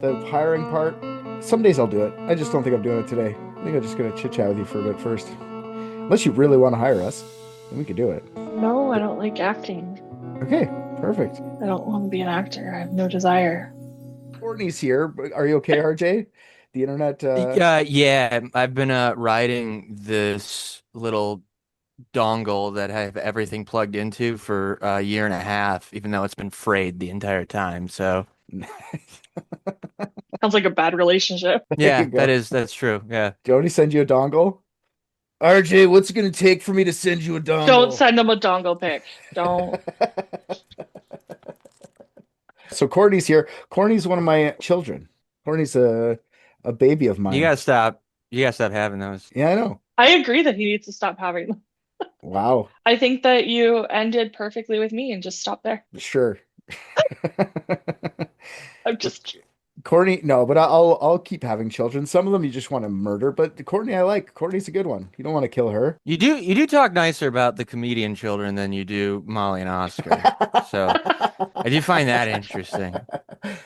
The hiring part, some days I'll do it. I just don't think I'm doing it today. I think I'm just gonna chit chat with you for a bit first. Unless you really want to hire us, then we could do it. No, I don't like acting. Okay, perfect. I don't want to be an actor. I have no desire. Courtney's here. Are you okay, RJ? The internet, Yeah, I've been riding this little dongle that I have everything plugged into for a year and a half, even though it's been frayed the entire time. So Sounds like a bad relationship. there you yeah, go. that's true. Yeah. Jody send you a dongle? RJ, what's it gonna take for me to send you a Don't dongle? send them a dongle pic. Don't. So Courtney's here. Courtney's one of my children. Courtney's a baby of You mine. gotta stop. You gotta stop having those. Yeah, I know. I agree that he needs to stop having them. Wow. I think that you ended perfectly with me and just stop there. Sure. I'm just kidding. Courtney, no, but I'll keep having children. Some of them you just want to murder, but Courtney I like. Courtney's a good one. You don't want to kill her. You do talk nicer about the comedian children than you do Molly and Oscar. So I do find that interesting.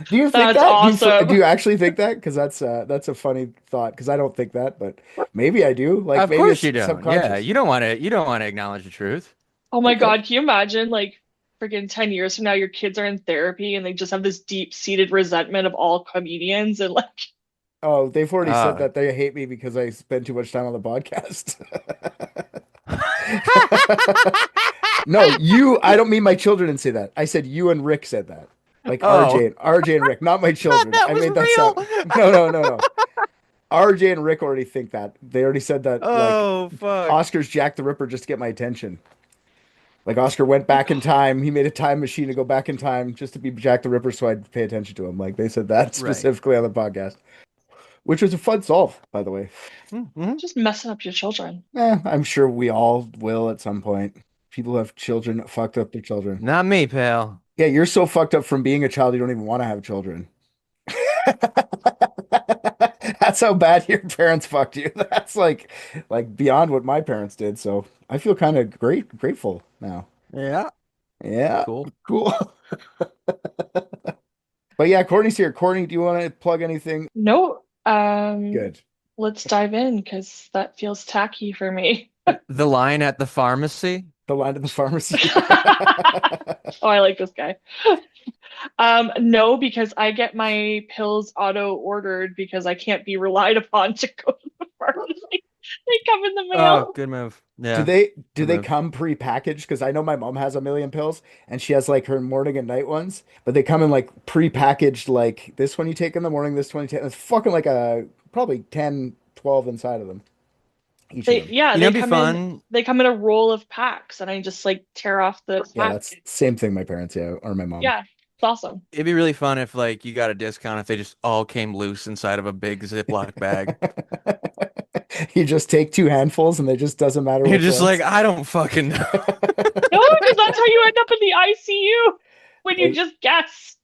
Do you think That's that? awesome. Do you actually think that? Because that's a funny thought. Because I don't think that, but maybe I do. Like Of maybe course it's you don't. Yeah, subconscious. you don't want to acknowledge the truth. Oh my Okay. God, can you imagine like freaking 10 years from now your kids are in therapy and they just have this deep-seated resentment of all comedians and like Oh, they've already said Uh that they hate me because I spend too much time on the podcast. No, you, I don't mean my children didn't say that. I said you and Rick said that. Like Oh, RJ and Rick, not my children. that I was made that sound. real. No. RJ and Rick already think that. They already said that like Oh, fuck. Oscar's Jack the Ripper just to get my attention. Like Oscar went back in time. He made a time machine to go back in time just to be Jack the Ripper so I'd pay attention to him. Like they said that Right. specifically on the podcast, which was a fun solve, by the way. Mm-hmm. just messing up your children. I'm sure we all will at some point. People have children that fucked up their children. Not me, pal. Yeah, you're so fucked up from being a child you don't even want to have children. That's how bad your parents fucked you. That's like beyond what my parents did. So I feel kind of grateful now. Yeah. Yeah, Cool. cool. But yeah, Courtney's here. Courtney, do you want to plug anything? No, Good. let's dive in because that feels tacky for me. The line at the pharmacy. The line to the pharmacy. Oh, I like this guy. No, because I get my pills auto ordered because I can't be relied upon to go to the pharmacy. They come in the Oh, mail. good move. Do Yeah, they good move. come pre-packaged? Because I know my mom has a million pills and she has like her morning and night ones, but they come in like pre-packaged, like this one you take in the morning, this one you take. It's fucking like a probably 10, 12 inside of them, each of They them. yeah, You know, it'd be fun. they come in a roll of packs and I just like tear off the Yeah, pack. that's same thing my parents, yeah, or my mom. Yeah, it's awesome. It'd be really fun if like you got a discount if they just all came loose inside of a big Ziploc bag. You just take two handfuls and it just doesn't matter You're which just ones. like, I don't fucking know. No, because that's how you end up in the ICU when you Well, just guess.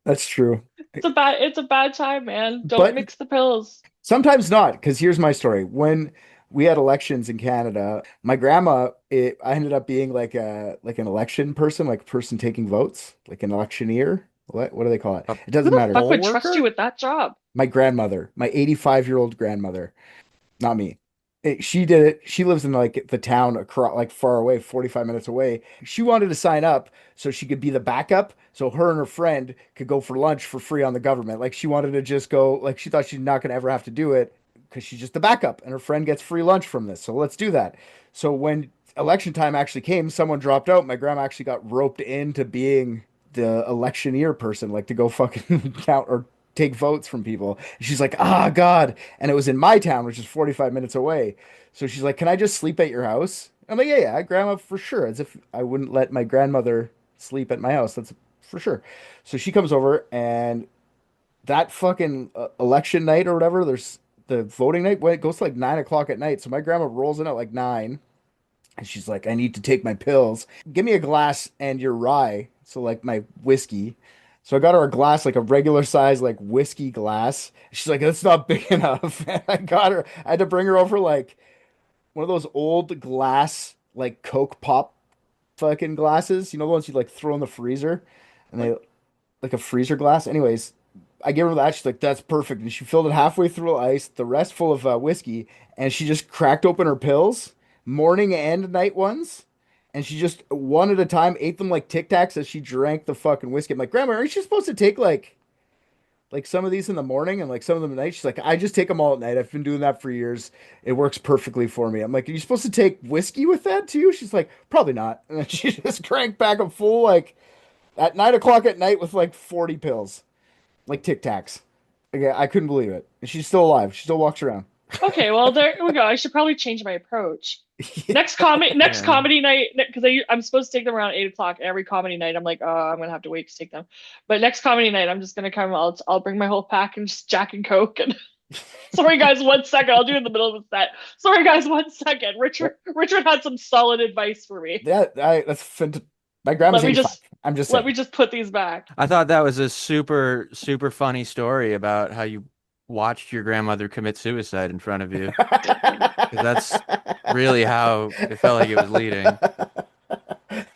that's true. It's a bad time, man. Don't But mix the pills. sometimes not, because here's my story. When we had elections in Canada, my grandma, I ended up being like an election person, like a person taking votes, like an electioneer. What do they call it? A It Who doesn't the matter. fuck poll would trust you worker? with that job? My grandmother, my 85-year-old grandmother, not me. She did it. She lives in like the town across, like far away, 45 minutes away. She wanted to sign up so she could be the backup. So her and her friend could go for lunch for free on the government. Like she wanted to just go, like she thought she's not going to ever have to do it because she's just the backup and her friend gets free lunch from this. So let's do that. So when election time actually came, someone dropped out. My grandma actually got roped into being the electioneer person, like to go fucking count or take votes from people. She's like, ah, God. And it was in my town, which is 45 minutes away. So she's like, can I just sleep at your house? I'm like, yeah, grandma, for sure. As if I wouldn't let my grandmother sleep at my house. That's for sure. So she comes over and that fucking election night or whatever, there's the voting night when it goes to like 9 o'clock at night. So my grandma rolls in at like 9 and she's like, I need to take my pills. Give me a glass and your rye. So like my whiskey. So I got her a glass, like a regular size, like whiskey glass. She's like, that's not big enough. And I got her, I had to bring her over like one of those old glass, like Coke pop fucking glasses. You know, the ones you like throw in the freezer and they like a freezer glass. Anyways, I gave her that. She's like, that's perfect. And she filled it halfway through with ice, the rest full of whiskey. And she just cracked open her pills, morning and night ones. And she just one at a time ate them like Tic Tacs as she drank the fucking whiskey. I'm like, Grandma, aren't you supposed to take like some of these in the morning and like some of them at night? She's like, I just take them all at night. I've been doing that for years. It works perfectly for me. I'm like, are you supposed to take whiskey with that too? She's like, probably not. And then she just cranked back a full like at 9 o'clock at night with like 40 pills, like Tic Tacs. Again, I couldn't believe it. And she's still alive. She still walks around. Okay, well there we go. I should probably change my approach. Yeah. Next Yeah. comedy night, because I'm supposed to take them around 8 o'clock every comedy night. I'm like, oh, I'm gonna have to wait to take them. But next comedy night, I'm just gonna come. I'll bring my whole pack and just Jack and Coke. And sorry guys, 1 second. I'll do it in the middle of the set. Sorry guys, 1 second. Richard had some solid advice for me. That's my grandma's Let me 85. just I'm just let saying. me just put these back. I thought that was a super, super funny story about how you watched your grandmother commit suicide in front of you. 'Cause that's really how it felt like it was leading.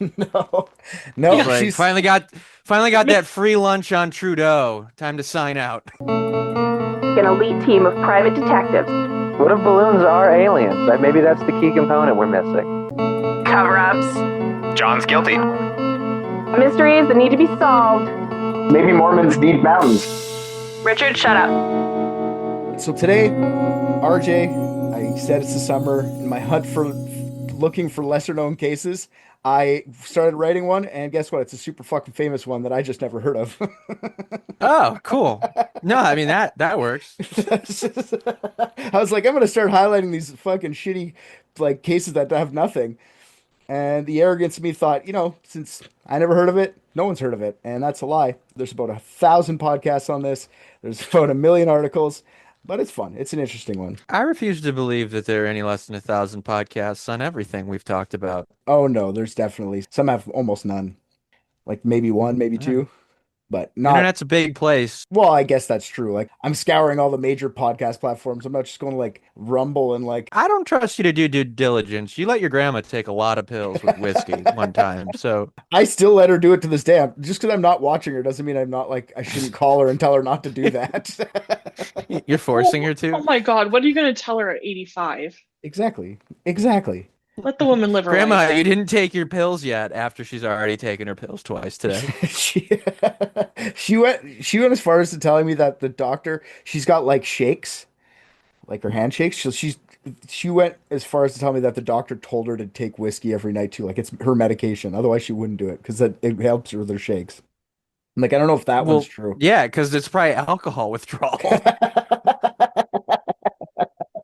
No, no, It's like she's finally got that free lunch on Trudeau. Time to sign out. An elite team of private detectives. What if balloons are aliens? Maybe that's the key component we're missing. Cover-ups. John's guilty. Mysteries that need to be solved. Maybe Mormons need mountains. Richard, shut up. so today, RJ, I said it's the summer. In my hunt for looking for lesser known cases, I started writing one, and guess what? It's a super fucking famous one that I just never heard of. Oh, cool. No, I mean that works. I was like, I'm gonna start highlighting these fucking shitty like cases that have nothing. And the arrogance of me thought, since I never heard of it, no one's heard of it. And that's a lie. There's about 1,000 podcasts on this. There's about 1 million articles, but it's fun. It's an interesting one. I refuse to believe that there are any less than 1,000 podcasts on everything we've talked about. Oh no, there's definitely some have almost none. Like maybe one, maybe Yeah. two, but not. Internet's a big place. Well, I guess that's true. Like I'm scouring all the major podcast platforms. I'm not just going to like Rumble and like I don't trust you to do due diligence. You let your grandma take a lot of pills with whiskey one time, so I still let her do it to this day. Just because I'm not watching her doesn't mean I'm not like I shouldn't call her and tell her not to do that. you're forcing her Oh to. my God, what are you gonna tell her at 85? Exactly. Exactly. Let the woman live her Grandma, life. you didn't take your pills yet after she's already taken her pills twice today. she she went as far as to telling me that the doctor she's got like shakes, like her handshakes. So she went as far as to tell me that the doctor told her to take whiskey every night too, like it's her medication. Otherwise, she wouldn't do it because it helps her with her shakes. I'm like, I don't know if that Well, one's true. yeah, because it's probably alcohol withdrawal.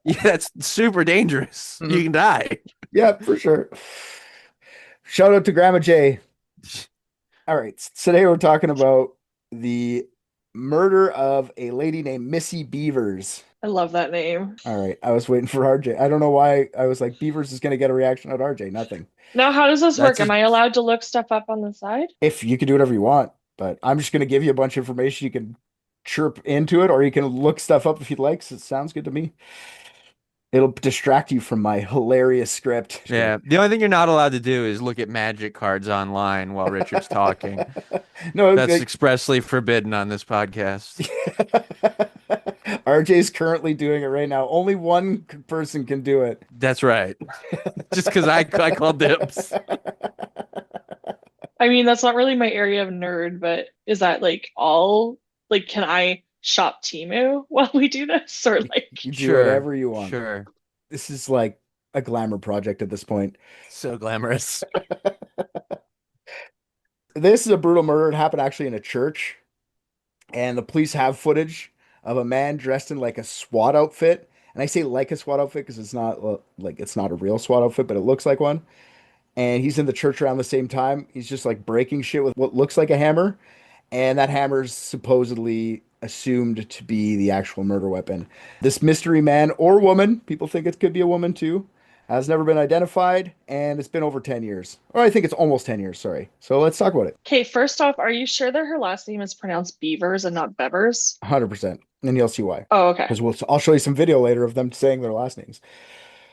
Yeah, that's super dangerous. Mhm. You can die. Yeah, for sure. Shout out to Grandma Jay. All right, today we're talking about the murder of a lady named Missy Bevers. I love that name. All right, I was waiting for RJ. I don't know why I was like Beavers is going to get a reaction at RJ. Nothing. Now, how does this work? That's a- Am I allowed to look stuff up on the side? If you can do whatever you want, but I'm just going to give you a bunch of information. You can chirp into it, or you can look stuff up if you'd like. So it sounds good to me. It'll distract you from my hilarious script. Yeah, the only thing you're not allowed to do is look at magic cards online while Richard's talking. No, That's expressly forbidden on this podcast. RJ's currently doing it right now. Only one person can do it. That's right. Just because I called dibs. I mean, that's not really my area of nerd, but is that like all? Like, can I shop Temu while we do this? Or like, You do whatever you want. Sure. This is like a glamour project at this point. So glamorous. This is a brutal murder. It happened actually in a church, and the police have footage of a man dressed in like a SWAT outfit. And I say like a SWAT outfit because it's not like it's not a real SWAT outfit, but it looks like one. And he's in the church around the same time. He's just like breaking shit with what looks like a hammer, and that hammer's supposedly assumed to be the actual murder weapon. This mystery man or woman, people think it could be a woman too, has never been identified, and it's been over 10 years. Or I think it's almost 10 years, sorry. So let's talk about it. okay, first off, are you sure that her last name is pronounced Beavers and not Bevers? 100%. And you'll see why. Oh, okay. Because I'll show you some video later of them saying their last names.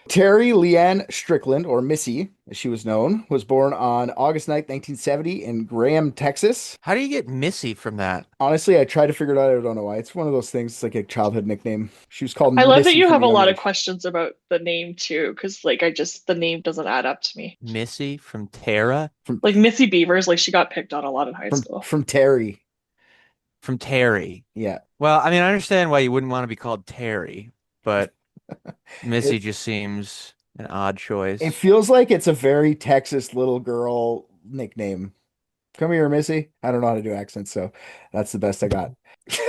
Terry Leanne Strickland, or Missy, as she was known, was born on August 9th, 1970 in Graham, Texas. How do you get Missy from that? Honestly, I tried to figure it out. I don't know why. It's one of those things. It's like a childhood nickname. She was called I love that Missy you from have a a young lot of age. questions about the name too, because like the name doesn't add up to me. Missy from Tara? Like Missy Bevers, like she got picked on a lot in high school. From Terry. From Terry. Yeah. Well, I mean, I understand why you wouldn't want to be called Terry, but Missy It, just seems an odd choice. it feels like it's a very Texas little girl nickname. Come here, Missy. I don't know how to do accents, so that's the best I got.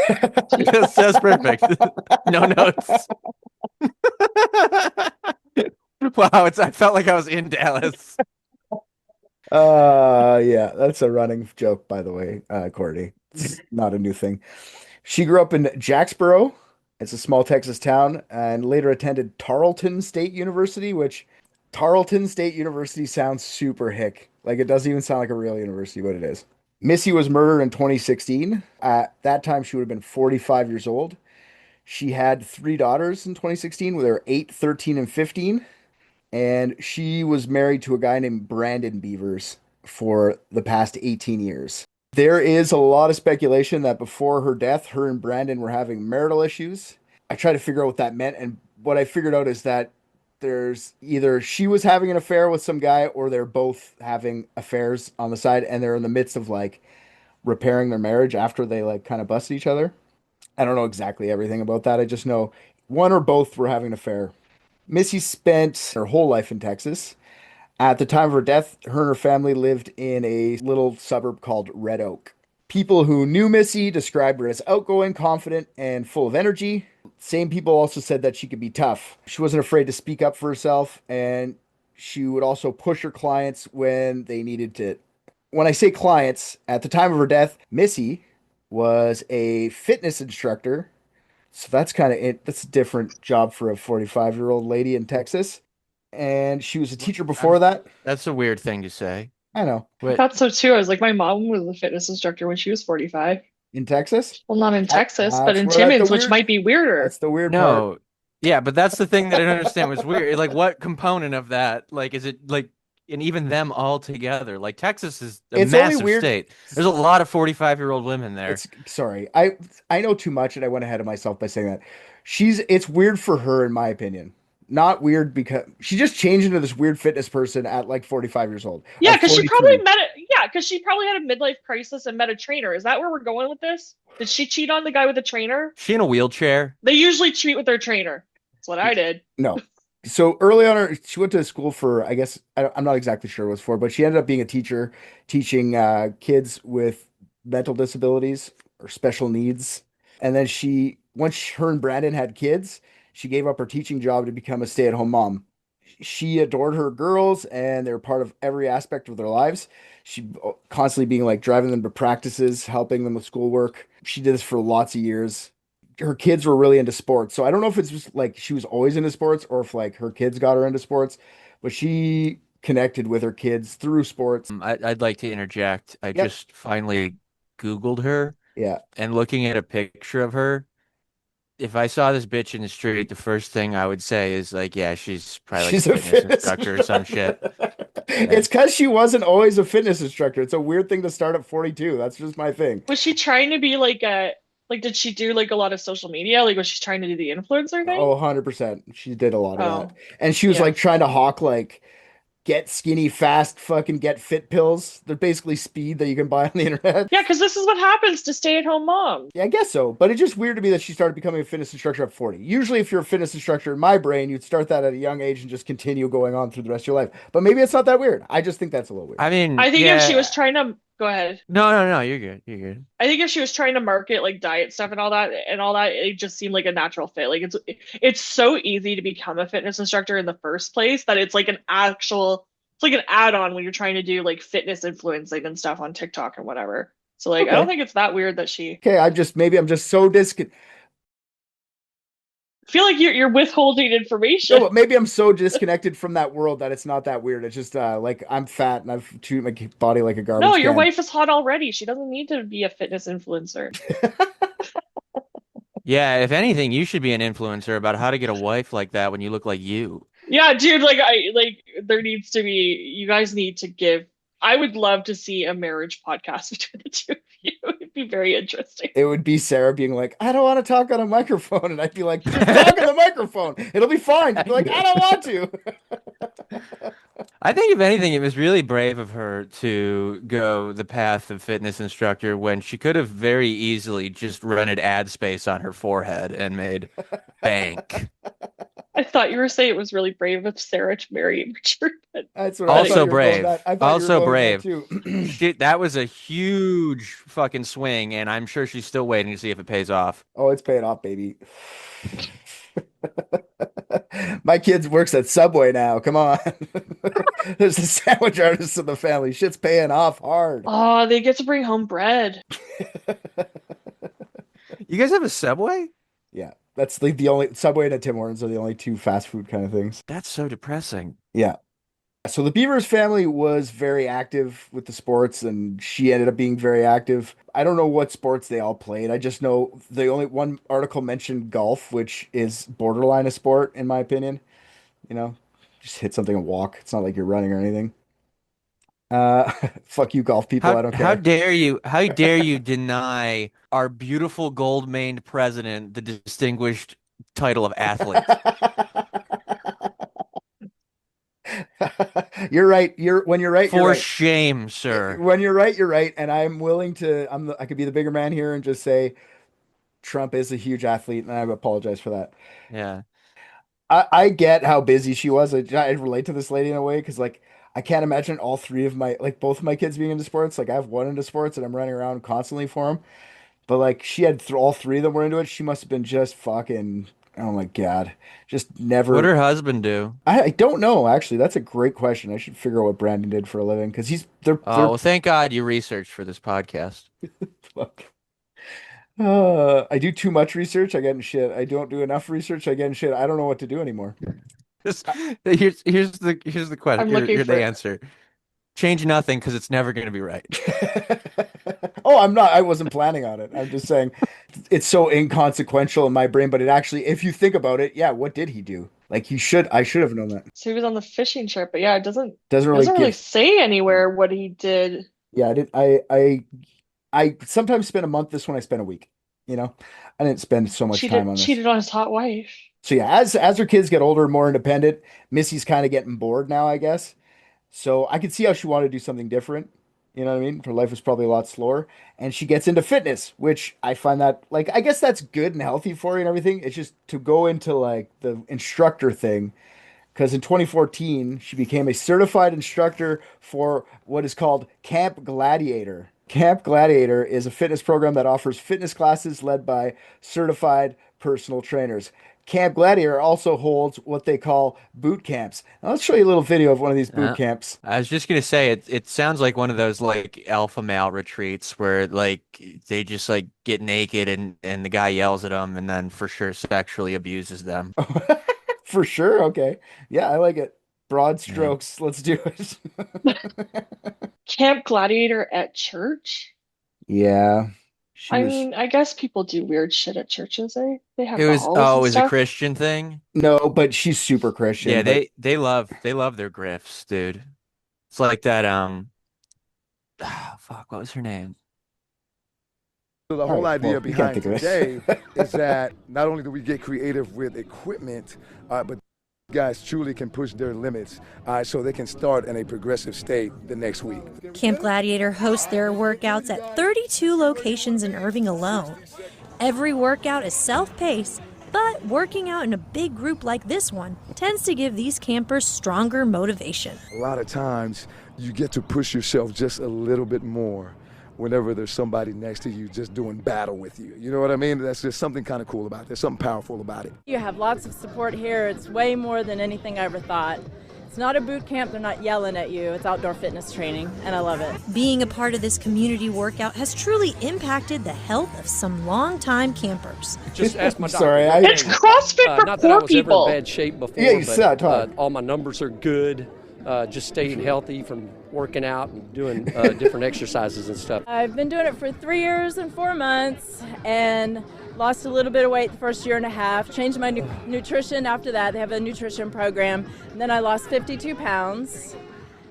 That's perfect. No notes. Wow, I felt like I was in Dallas. Yeah, that's a running joke, by the way, Courtney. It's not a new thing. She grew up in Jacksboro. It's a small Texas town, and later attended Tarleton State University, which Tarleton State University sounds super hick. Like it doesn't even sound like a real university, but it is. Missy was murdered in 2016. At that time, she would have been 45 years old. She had three daughters in 2016, with her 8, 13, and 15. And she was married to a guy named Brandon Bevers for the past 18 years. There is a lot of speculation that before her death, her and Brandon were having marital issues. I tried to figure out what that meant, and what I figured out is that there's either she was having an affair with some guy or they're both having affairs on the side, and they're in the midst of like repairing their marriage after they like kind of busted each other. I don't know exactly everything about that. I just know one or both were having an affair. Missy spent her whole life in Texas. At the time of her death, her and her family lived in a little suburb called Red Oak. People who knew Missy described her as outgoing, confident, and full of energy. Same people also said that she could be tough. She wasn't afraid to speak up for herself, and she would also push her clients when they needed to. When I say clients, at the time of her death, Missy was a fitness instructor. So that's kind of it. That's a different job for a 45-year-old lady in Texas. And she was a teacher before that. That's a weird thing to say. I know. I But thought so too. I was like, my mom was a fitness instructor when she was 45. In Texas? Well, not in Texas, but in That's where Timmins, the which weird, might be weirder. that's the weird part. no, yeah, but that's the thing that I don't understand was weird. Like, what component of that? Like, is it like, and even them all together? Like, Texas is a It's only massive weird. state. There's a lot of 45-year-old women there. It's sorry. I know too much and I went ahead of myself by saying that. It's weird for her in my opinion. Not weird because she just changed into this weird fitness person at like 45 years old. Yeah, Or because she 43. probably met it. Yeah, because she probably had a midlife crisis and met a trainer. Is that where we're going with this? Did she cheat on the guy with the trainer? She in a wheelchair? They usually cheat with their trainer. That's what I did. No. So early on, she went to school for, I guess, I'm not exactly sure what it was for, but she ended up being a teacher teaching kids with mental disabilities or special needs. And then once her and Brandon had kids, she gave up her teaching job to become a stay-at-home mom. She adored her girls and they're part of every aspect of their lives. She constantly being like driving them to practices, helping them with schoolwork. She did this for lots of years. Her kids were really into sports. So I don't know if it's just like she was always into sports or if like her kids got her into sports, but she connected with her kids through sports. I'd like to interject. I Yep. just finally Googled her, Yeah. and looking at a picture of her, if I saw this bitch in the street, the first thing I would say is like, yeah, she's probably like She's a a fitness fitness instructor or some shit. It's because she wasn't always a fitness instructor. It's a weird thing to start at 42. That's just my thing. Was she trying to be did she do like a lot of social media? Like, was she trying to do the influencer thing? Oh, 100%. She did a lot of Oh, that. And she was yeah. like trying to hawk like get skinny fast, fucking get fit pills. They're basically speed that you can buy on the internet. Yeah, because this is what happens to stay-at-home moms. Yeah, I guess so. But it's just weird to me that she started becoming a fitness instructor at 40. Usually, if you're a fitness instructor in my brain, you'd start that at a young age and just continue going on through the rest of your life. But maybe it's not that weird. I just think that's a little weird. I mean, I think if she yeah. was trying to go ahead. No, you're good. You're good. I think if she was trying to market like diet stuff and all that, it just seemed like a natural fit. Like it's so easy to become a fitness instructor in the first place that it's like an add-on when you're trying to do like fitness influencing and stuff on TikTok and whatever. So like, I don't think it's that weird that she. Okay, maybe I'm just so I feel like you're withholding information. No, but maybe I'm so disconnected from that world that it's not that weird. It's just like I'm fat and I've treated my body like a garbage No, your can. wife is hot already. She doesn't need to be a fitness influencer. Yeah, if anything, you should be an influencer about how to get a wife like that when you look like you. Yeah, dude, there needs to be, you guys need to give, I would love to see a marriage podcast between the two of you. It'd be very interesting. It would be Sarah being like, I don't want to talk on a microphone. And I'd be like, just talk on the microphone. It'll be fine. She'd be like, I don't want to. I think if anything, it was really brave of her to go the path of fitness instructor when she could have very easily just rented ad space on her forehead and made bank. I thought you were saying it was really brave of Sarah to marry Richard. But That's what Also I thought you were going brave. that- I thought you were Also going brave. that too. Shit, that was a huge fucking swing, and I'm sure she's still waiting to see if it pays off. Oh, it's paying off, baby. My kid works at Subway now. Come on. There's a sandwich artist in the family. Shit's paying off hard. oh, they get to bring home bread. You guys have a Subway? Yeah. That's like the only Subway and a Tim Hortons are the only two fast food kind of things. That's so depressing. Yeah. So the Bevers family was very active with the sports, and she ended up being very active. I don't know what sports they all played. I just know the only one article mentioned golf, which is borderline a sport, in my opinion. You know, just hit something and walk. It's not like you're running or anything. Fuck you, golf people. I don't How care. dare you? How dare you deny our beautiful gold-maned president the distinguished title of athlete? You're right. When you're right, you're For right. shame, sir. When you're right, you're right. And I'm willing to. I could be the bigger man here and just say Trump is a huge athlete, and I apologize for that. Yeah. I get how busy she was. I relate to this lady in a way because like I can't imagine all three of both of my kids being into sports. Like I have one into sports and I'm running around constantly for them. But like she had all three of them were into it. She must have been just fucking. Oh my God, just never. What'd her husband do? I don't know actually. That's a great question. I should figure out what Brandon did for a living because they're Oh, well, thank God you researched for this podcast. fuck. I do too much research. I get in shit. I don't do enough research. I get in shit. I don't know what to do anymore. Here's the question. I'm looking Here's for the it. answer. Change nothing because it's never going to be right. Oh, I'm not. I wasn't planning on it. I'm just saying it's so inconsequential in my brain, but it actually, if you think about it, yeah, what did he do? Like I should have known that. So he was on the fishing trip, but yeah, it doesn't Doesn't really really give. say anywhere what he did. Yeah, I did. I sometimes spend a month. This one I spent a week. You know, I didn't spend so much time on this. Cheated on his hot wife. So yeah, as her kids get older and more independent, Missy's kind of getting bored now, I guess. So I could see how she wanted to do something different. You know what I mean? Her life was probably a lot slower. And she gets into fitness, which I find that, like, I guess that's good and healthy for you and everything. It's just to go into, like, the instructor thing. Because in 2014, she became a certified instructor for what is called Camp Gladiator. Camp Gladiator is a fitness program that offers fitness classes led by certified personal trainers. Camp Gladiator also holds what they call boot camps. Now, let's show you a little video of one of these boot camps. I was just gonna say it sounds like one of those like alpha male retreats where like they just like get naked and the guy yells at them and then for sure sexually abuses them. For sure. Okay. Yeah, I like it. Broad strokes. Let's do it. Camp Gladiator at church? Yeah. I mean, I guess people do weird shit at churches, eh? They have It was balls and it was a stuff. Christian thing. No, but she's super Christian. Yeah, but they love their grifts, dude. It's like that fuck, what was her name? So the All whole right, idea well, we can't behind think of today it. is that not only do we get creative with equipment, but guys truly can push their limits so they can start in a progressive state the next week. Camp Gladiator hosts their workouts at 32 locations in Irving alone. Every workout is self-paced, but working out in a big group like this one tends to give these campers stronger motivation. A lot of times you get to push yourself just a little bit more whenever there's somebody next to you just doing battle with you. You know what I mean? That's just something kind of cool about it. There's something powerful about it. You have lots of support here. It's way more than anything I ever thought. It's not a boot camp. They're not yelling at you. It's outdoor fitness training, and I love it. Being a part of this community workout has truly impacted the health of some longtime campers. Just ask my doctor. Sorry, It's CrossFit for not that I poor was people. ever in bad shape before, Yeah, you but said, huh? all my numbers are good. Just staying healthy from working out and doing different exercises and stuff. I've been doing it for 3 years and 4 months, and Lost a little bit of weight the first year and a half. Changed my nutrition after that. They have a nutrition program. And then I lost 52 pounds.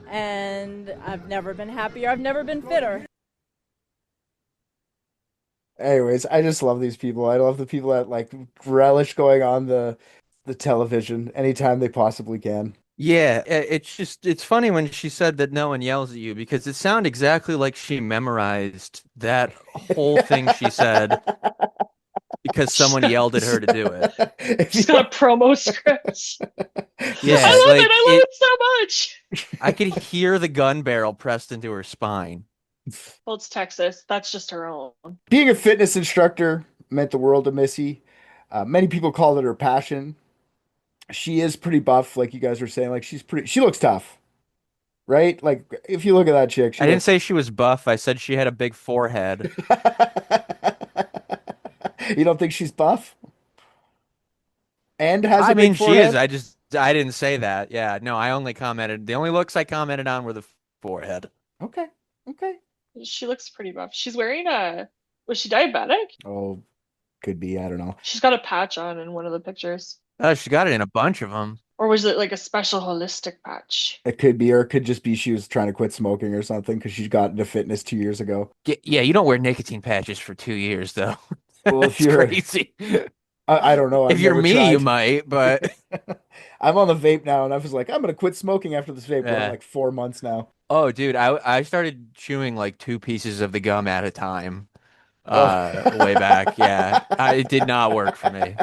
And I've never been happier. I've never been fitter. Anyways, I just love these people. I love the people that like relish going on the television anytime they possibly can. Yeah, it's funny when she said that no one yells at you because it sounded exactly like she memorized that whole thing she said because someone yelled at her to do it. She's got a promo script. Yeah, I love like it. I love it so much. I could hear the gun barrel pressed into her spine. Well, it's Texas. That's just her own. Being a fitness instructor meant the world to Missy. Many people called it her passion. She is pretty buff, like you guys were saying. Like she looks tough, right? Like if you look at that chick, I didn't say she was buff. I said she had a big forehead. You don't think she's buff? And has I a big mean, she forehead? is. I didn't say that. Yeah, no, I only commented. The only looks I commented on were the forehead. Okay. She looks pretty buff. She's wearing was she diabetic? Oh, could be. I don't know. She's got a patch on in one of the pictures. Oh, she got it in a bunch of them. Or was it like a special holistic patch? It could be, or it could just be she was trying to quit smoking or something because she got into fitness 2 years ago. Yeah, you don't wear nicotine patches for 2 years, though. Well, if That's you're crazy. I don't know. If you're me, you might, but I'm on the vape now, and I was like, I'm gonna quit smoking after this vape. We're on Yeah. like 4 months now. oh, dude, I started chewing like 2 pieces of the gum at a time. Oh. Way back. Yeah, it did not work for me.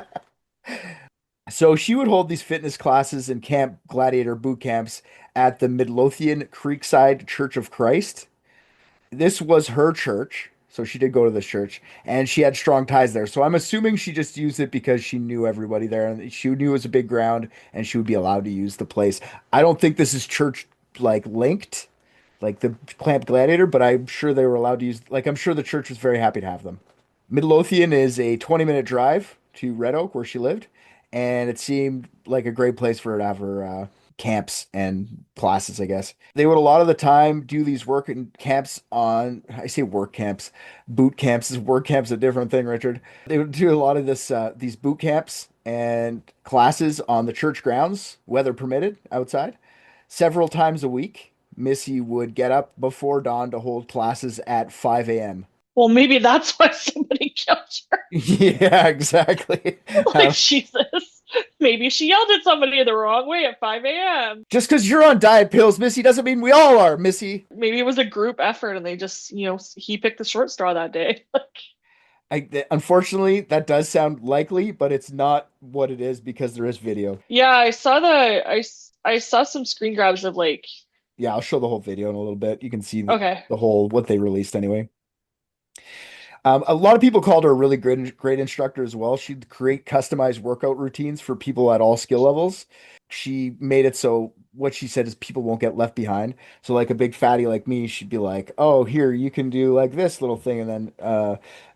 So she would hold these fitness classes and Camp Gladiator boot camps at the Midlothian Creekside Church of Christ. This was her church, so she did go to this church, and she had strong ties there. So I'm assuming she just used it because she knew everybody there, and she knew it was a big ground, and she would be allowed to use the place. I don't think this is church like linked, like the Camp Gladiator, but I'm sure they were allowed to use. Like I'm sure the church was very happy to have them. Midlothian is a 20-minute drive to Red Oak, where she lived, and it seemed like a great place for her to have her camps and classes, I guess. They would a lot of the time do these work camps on, I say work camps, boot camps. Is work camps a different thing, Richard? They would do a lot of these boot camps and classes on the church grounds, weather permitted, outside. Several times a week, Missy would get up before dawn to hold classes at 5 a.m. Well, maybe that's why somebody killed her. Yeah, exactly. Like, Jesus. Maybe she yelled at somebody the wrong way at 5 a.m. Just because you're on diet pills, Missy, doesn't mean we all are, Missy. Maybe it was a group effort and they just, he picked the short straw that day. Unfortunately, that does sound likely, but it's not what it is because there is video. Yeah, I saw I saw some screen grabs of like. Yeah, I'll show the whole video in a little bit. You can see Okay. the whole, what they released anyway. A lot of people called her a really great instructor as well. She'd create customized workout routines for people at all skill levels. She made it so what she said is people won't get left behind. So like a big fatty like me, she'd be like, oh, here, you can do like this little thing. And then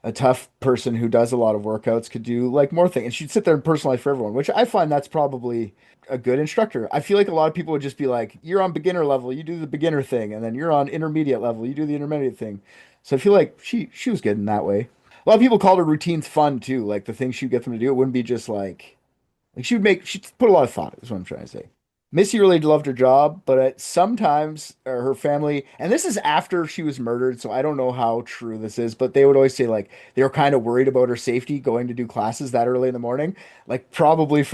a tough person who does a lot of workouts could do like more things. And she'd sit there and personalize for everyone, which I find that's probably a good instructor. I feel like a lot of people would just be like, you're on beginner level, you do the beginner thing. And then you're on intermediate level, you do the intermediate thing. So I feel like she was good in that way. A lot of people called her routines fun too. Like the things she'd get them to do, it wouldn't be just like she'd put a lot of thought, is what I'm trying to say. Missy really loved her job, but sometimes her family, and this is after she was murdered, so I don't know how true this is, but they would always say like they were kind of worried about her safety going to do classes that early in the morning. Like probably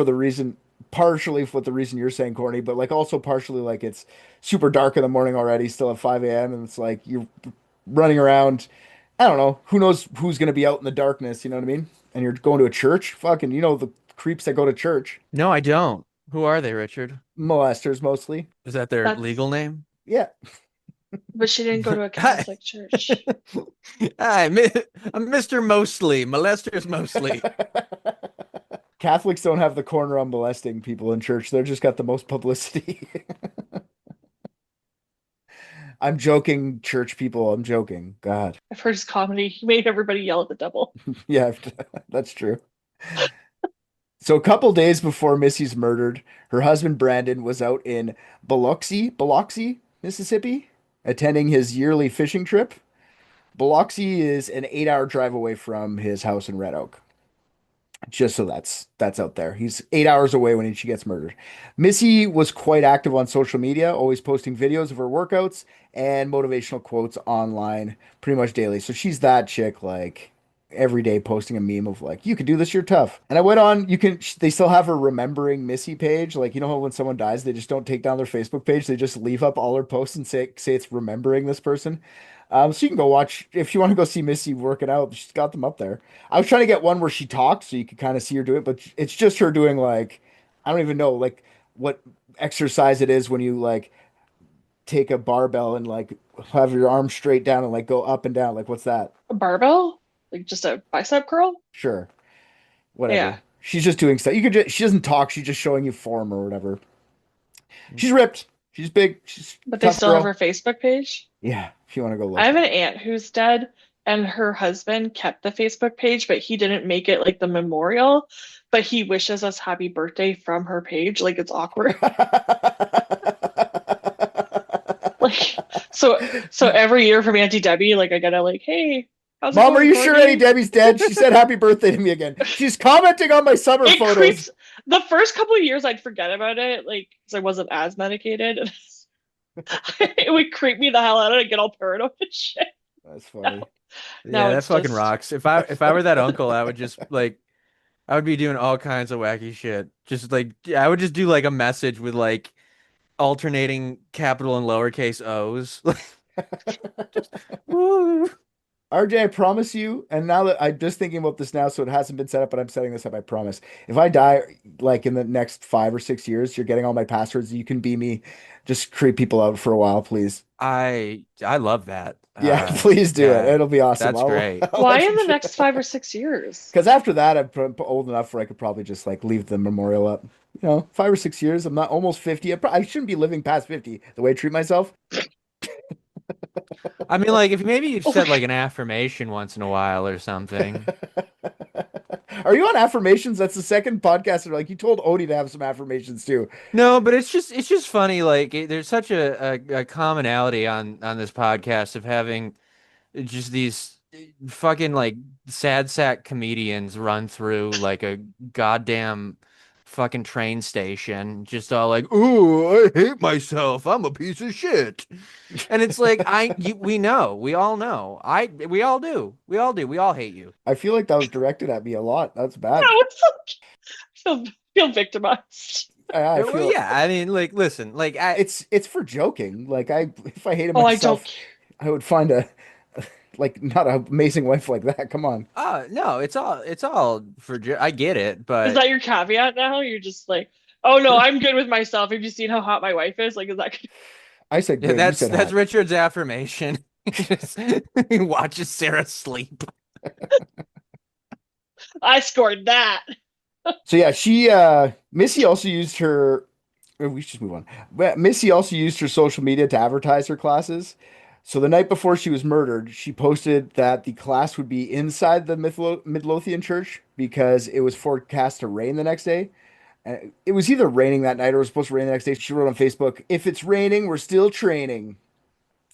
partially for the reason you're saying, Courtney, but like also partially like it's super dark in the morning already, still at 5 a.m. and it's like you're running around. I don't know. Who knows who's going to be out in the darkness, you know what I mean? And you're going to a church? Fucking, the creeps that go to church. No, I don't. Who are they, Richard? Molesters, mostly. Is that their legal name? Yeah. But she didn't go to a Catholic church. Hi, I'm Mr. Mostly. Molesters mostly. Catholics don't have the corner on molesting people in church. They're just got the most publicity. I'm joking, church people. I'm joking. God. I've heard his comedy. He made everybody yell at the devil. Yeah, that's true. So a couple days before Missy's murdered, her husband Brandon was out in Biloxi, Mississippi, attending his yearly fishing trip. Biloxi is an 8-hour drive away from his house in Red Oak. Just so that's out there. He's 8 hours away when she gets murdered. Missy was quite active on social media, always posting videos of her workouts and motivational quotes online pretty much daily. So she's that chick, like every day posting a meme of like, you can do this, you're tough. And I went on, they still have her Remembering Missy page. Like, you know how when someone dies, they just don't take down their Facebook page. They just leave up all her posts and say it's remembering this person. So you can go watch if you want to go see Missy working out. She's got them up there. I was trying to get one where she talks so you could kind of see her do it, but it's just her doing like, I don't even know like what exercise it is when you like take a barbell and like have your arms straight down and like go up and down. Like, what's that? A barbell? Like just a bicep curl? Sure. Whatever. Yeah. She's just doing stuff. She doesn't talk. She's just showing you form or whatever. She's ripped. She's big. She's But they tough still girl. have her Facebook page? Yeah, if you want to go look. I have an aunt who's dead, and her husband kept the Facebook page, but he didn't make it like the memorial, but he wishes us happy birthday from her page. Like, it's awkward. Like, so every year from Auntie Debbie, like, I gotta like, hey, how's it Mom, going, are you sure Courtney? Auntie Debbie's dead? She said happy birthday to me again. She's commenting on my summer It photos. creeps. The first couple of years, I'd forget about it, like, because I wasn't as medicated. It would creep me the hell out, and I'd get all paranoid and shit. That's funny. Now Yeah, that it's fucking just- rocks. If I were that uncle, I would just like I would be doing all kinds of wacky shit. Just like I would just do like a message with like alternating capital and lowercase O's. Woo. RJ, I promise you, and now that I'm just thinking about this now, so it hasn't been set up, but I'm setting this up, I promise. If I die like in the next 5 or 6 years, you're getting all my passwords. You can be me. Just creep people out for a while, please. I love that. Yeah, please do it. yeah, It'll be awesome. that's great. Why in the next 5 or 6 years? Because after that, I'm old enough where I could probably just like leave the memorial up. 5 or 6 years. I'm not almost 50. I shouldn't be living past 50 the way I treat myself. I mean, like if maybe you said like an affirmation once in a while or something. Are you on affirmations? That's the second podcast. Like you told Odie to have some affirmations too. No, but it's just funny. Like there's such a commonality on this podcast of having just these fucking like sad sack comedians run through like a goddamn fucking train station, just all like, "Ooh, I hate myself. I'm a piece of shit." And it's like we know, we all know. We all do. We all hate you. I feel like that was directed at me a lot. That's bad. No, it's like, feel victimized. I Well, feel yeah, I mean, like, listen, like, it's for joking. Like if I hated Oh, myself, I don't. I would find a like not an amazing wife like that. Come on. no, it's all for. I get it, but Is that your caveat now? You're just like, oh no, I'm good with myself. Have you seen how hot my wife is? Like, is that good? I said yeah, good. You said that's hot. Richard's affirmation. He watches Sarah sleep. I scored that. So yeah, Missy also used her. We should just move on. But Missy also used her social media to advertise her classes. So the night before she was murdered, she posted that the class would be inside the Midlothian church because it was forecast to rain the next day. It was either raining that night or it was supposed to rain the next day. She wrote on Facebook, "If it's raining, we're still training."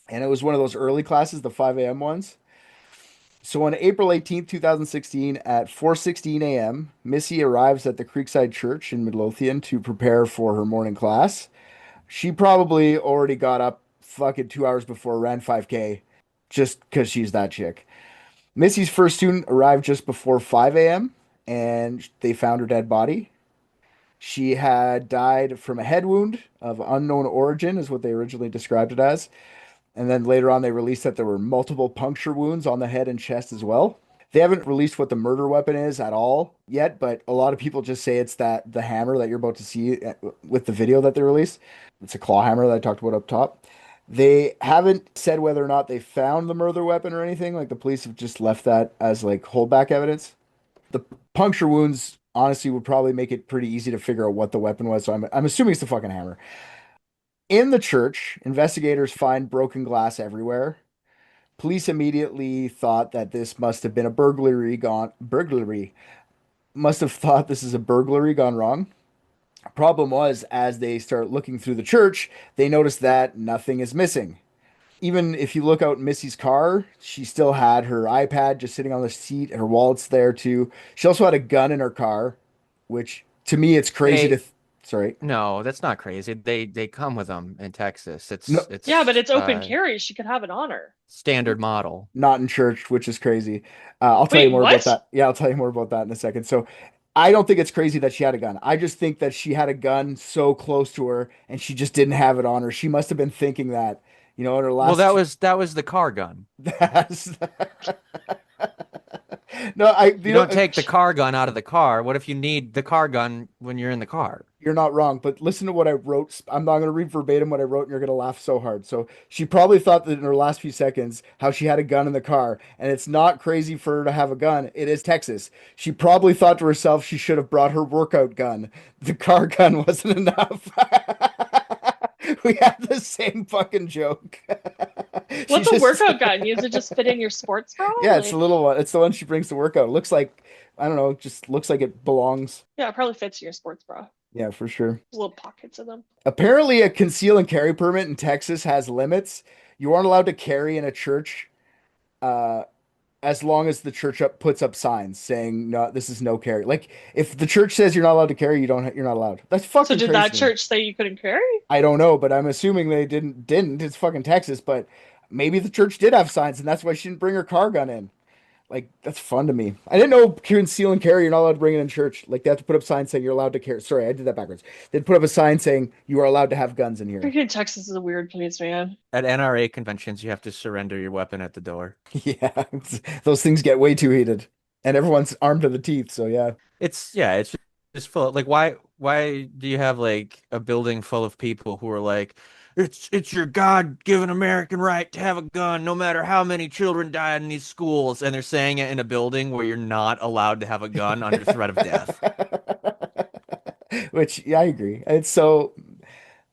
And it was one of those early classes, the 5 a.m. ones. So on April 18th, 2016, at 4:16 a.m., Missy arrives at the Creekside Church in Midlothian to prepare for her morning class. She probably already got up fucking 2 hours before, ran 5K, just because she's that chick. Missy's first student arrived just before 5 a.m., and they found her dead body. She had died from a head wound of unknown origin, is what they originally described it as. And then later on, they released that there were multiple puncture wounds on the head and chest as well. They haven't released what the murder weapon is at all yet, but a lot of people just say it's the hammer that you're about to see with the video that they released. It's a claw hammer that I talked about up top. They haven't said whether or not they found the murder weapon or anything. Like the police have just left that as like holdback evidence. The puncture wounds honestly would probably make it pretty easy to figure out what the weapon was. So I'm assuming it's the fucking hammer. In the church, investigators find broken glass everywhere. Police immediately thought that this must have been a burglary. Must have thought this is a burglary gone wrong. Problem was, as they start looking through the church, they notice that nothing is missing. even if you look out in Missy's car, she still had her iPad just sitting on the seat. Her wallet's there too. She also had a gun in her car, which to me it's crazy to. They Sorry. No, that's not crazy. They come with them in Texas. No, Yeah, but It's it's open carry. She could have it on her. standard model. not in church, which is crazy. I'll tell you Wait, more about what? that. Yeah, I'll tell you more about that in a second. So, I don't think it's crazy that she had a gun. I just think that she had a gun so close to her and she just didn't have it on her. She must have been thinking that, in her Well, last. that was the car gun. That's no, I. You don't take the car gun out of the car. What if you need the car gun when you're in the car? You're not wrong, but listen to what I wrote. I'm not going to read verbatim what I wrote, and you're going to laugh so hard. So she probably thought that in her last few seconds how she had a gun in the car, and it's not crazy for her to have a gun. It is Texas. She probably thought to herself she should have brought her workout gun. The car gun wasn't enough. We had the same fucking joke. What's a workout gun? Does it just fit in your sports bra? Yeah, it's the little one. It's the one she brings to workout. It looks like, I don't know, just looks like it belongs. Yeah, it probably fits in your sports bra. Yeah, for sure. There's little pockets in them. Apparently, a conceal and carry permit in Texas has limits. You aren't allowed to carry in a church, as long as the church puts up signs saying no, this is no carry. Like if the church says you're not allowed to carry, you're not allowed. That's fucking So did crazy that to me. church say you couldn't carry? I don't know, but I'm assuming they didn't. It's fucking Texas, but maybe the church did have signs, and that's why she didn't bring her car gun in. Like that's fun to me. I didn't know conceal and carry. You're not allowed to bring it in church. Like they have to put up signs saying you're allowed to carry. Sorry, I did that backwards. They'd put up a sign saying you are allowed to have guns in here. Freaking Texas is a weird place, man. At NRA conventions, you have to surrender your weapon at the door. Yeah, those things get way too heated, and everyone's armed to the teeth. So yeah, It's just full of, like why do you have like a building full of people who are like it's your God-given American right to have a gun no matter how many children die in these schools, and they're saying it in a building where you're not allowed to have a gun under threat of death. Which yeah, I agree. It's so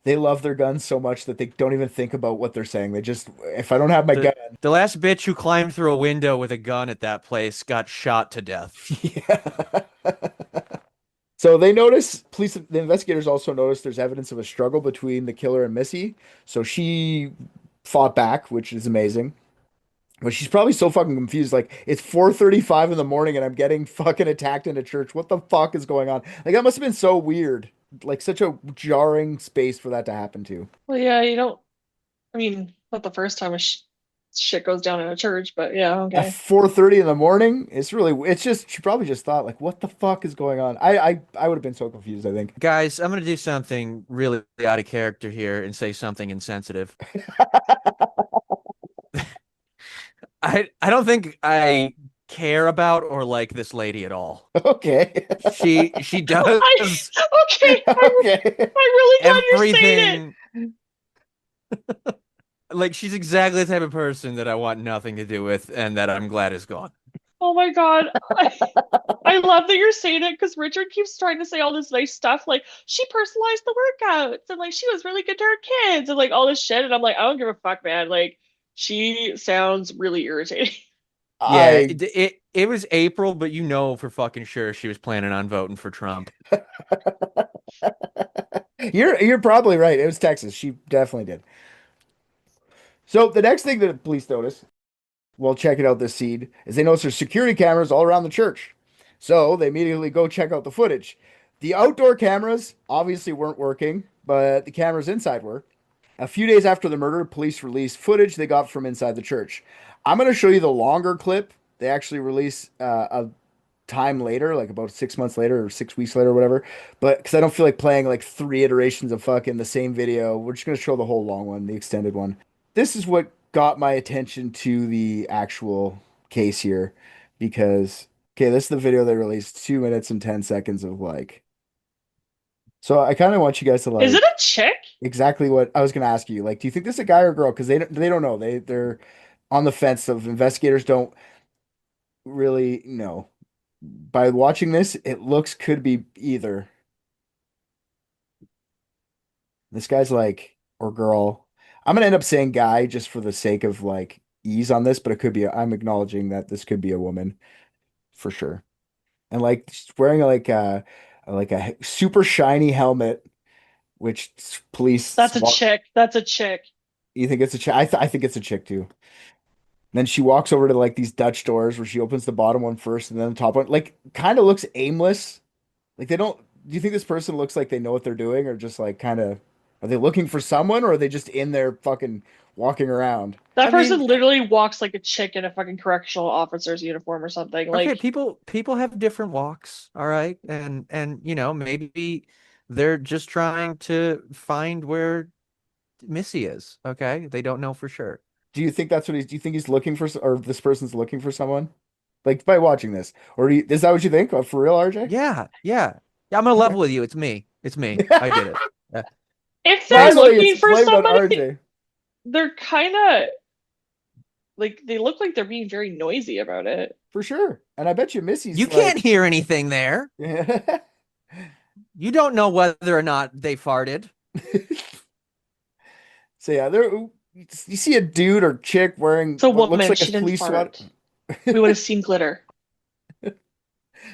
they love their guns so much that they don't even think about what they're saying. They just if I don't have my gun, The last bitch who climbed through a window with a gun at that place got shot to death. yeah. So they notice, the investigators also notice there's evidence of a struggle between the killer and Missy. So she fought back, which is amazing. But she's probably so fucking confused. Like, it's 4:35 in the morning and I'm getting fucking attacked in a church. What the fuck is going on? Like, that must have been so weird. Like, such a jarring space for that to happen to. Well, yeah, you don't. I mean, not the first time shit goes down in a church, but yeah, At okay. 4:30 in the morning, it's just, she probably just thought, like, what the fuck is going on? I would have been so confused, I think. Guys, I'm gonna do something really out of character here and say something insensitive. I don't think I care about or like this lady at all. Okay. She does Okay, Okay. I'm really glad you're saying it. everything. Like she's exactly the type of person that I want nothing to do with and that I'm glad is gone. Oh my God. I love that you're saying it because Richard keeps trying to say all this nice stuff. Like, she personalized the workouts and like she was really good to her kids and like all this shit. And I'm like, I don't give a fuck, man. Like, she sounds really irritating. Yeah, I it was April, but you know for fucking sure she was planning on voting for Trump. You're probably right. It was Texas. She definitely did. So the next thing that the police notice while checking out this scene is they notice there's security cameras all around the church. So they immediately go check out the footage. The outdoor cameras obviously weren't working, but the cameras inside were. A few days after the murder, police released footage they got from inside the church. I'm going to show you the longer clip. They actually release a time later, like about 6 months later or 6 weeks later or whatever. But because I don't feel like playing like 3 iterations of fucking the same video, we're just going to show the whole long one, the extended one. This is what got my attention to the actual case here because, okay, this is the video they released, 2 minutes and 10 seconds of like. So I kind of want you guys to like. Is it a chick? Exactly what I was going to ask you. Like, do you think this is a guy or a girl? Because they don't know. They're on the fence. Of investigators don't really know. By watching this, it could be either. This guy's like, or girl. I'm gonna end up saying guy just for the sake of like ease on this, but it could be. I'm acknowledging that this could be a woman for sure. And like she's wearing like a super shiny helmet, which police. That's a chick. That's a chick. You think it's a chick? I think it's a chick too. Then she walks over to like these Dutch doors where she opens the bottom one first and then the top one. Like, kind of looks aimless. Like they don't. Do you think this person looks like they know what they're doing, or just like kind of? Are they looking for someone, or are they just in there fucking walking around? That I person mean, literally walks like a chick in a fucking correctional officer's uniform or something. okay, Like, people have different walks, all right? And maybe they're just trying to find where Missy is, okay? They don't know for sure. Do you think that's what he's? Do you think he's looking for, or this person's looking for someone? Like by watching this, or is that what you think? For real, RJ? Yeah, yeah. Yeah, I'm gonna Okay. level with you. It's me. It's me. I did it. Yeah. if they're Finally, looking it's for blamed on somebody, RJ. they're kind of like they look like they're being very noisy about it. For sure. And I bet you Missy's You can't hear anything there. Yeah. You don't know whether or not they farted. So yeah, you see a dude or chick wearing It's a what looks woman. like She a didn't police fart. SWAT. We would have seen glitter.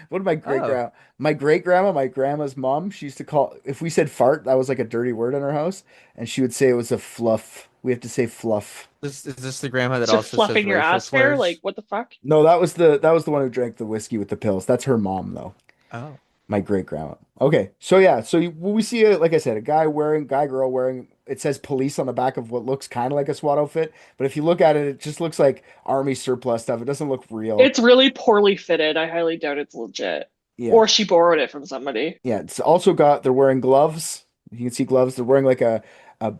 What did my Oh. great grandma, my grandma's mom, she used to call, if we said fart, that was like a dirty word in her house, and she would say it was a fluff. We have to say fluff. Is this the grandma that So also says fluffing your racial ass hair, slurs? like what the fuck? No, that was the one who drank the whiskey with the pills. That's her mom though. Oh. My great grandma. Okay, so yeah, we see like I said, a girl wearing. It says police on the back of what looks kind of like a SWAT outfit, but if you look at it, it just looks like army surplus stuff. It doesn't look real. It's really poorly fitted. I highly doubt it's legit. Yeah, Or she borrowed it from somebody. yeah. It's also got. They're wearing gloves. You can see gloves. They're wearing like a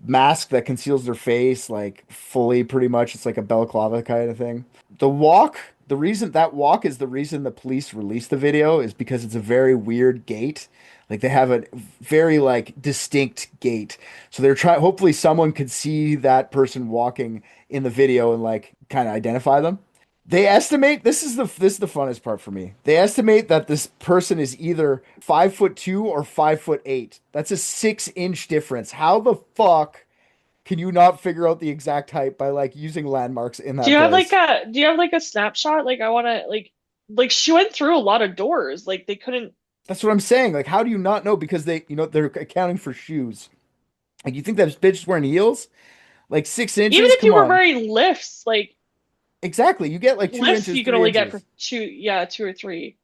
mask that conceals their face, like fully, pretty much. It's like a balaclava kind of thing. The walk. The reason that walk is the reason the police released the video is because it's a very weird gait. Like they have a very like distinct gait. So they're trying, hopefully someone could see that person walking in the video and like kind of identify them. They estimate, this is the funnest part for me. They estimate that this person is either 5'2" or 5'8". That's a 6-inch difference. How the fuck can you not figure out the exact height by like using landmarks in that Do you have place? like a snapshot? Like I wanna like she went through a lot of doors. Like they couldn't. That's what I'm saying. Like, how do you not know? Because they're accounting for shoes. Like, you think that bitch is wearing heels? Like 6 inches? Even if Come you were on. wearing lifts, like Exactly. You get like 2 lifts inches, you could 3 only get inches. for two or three.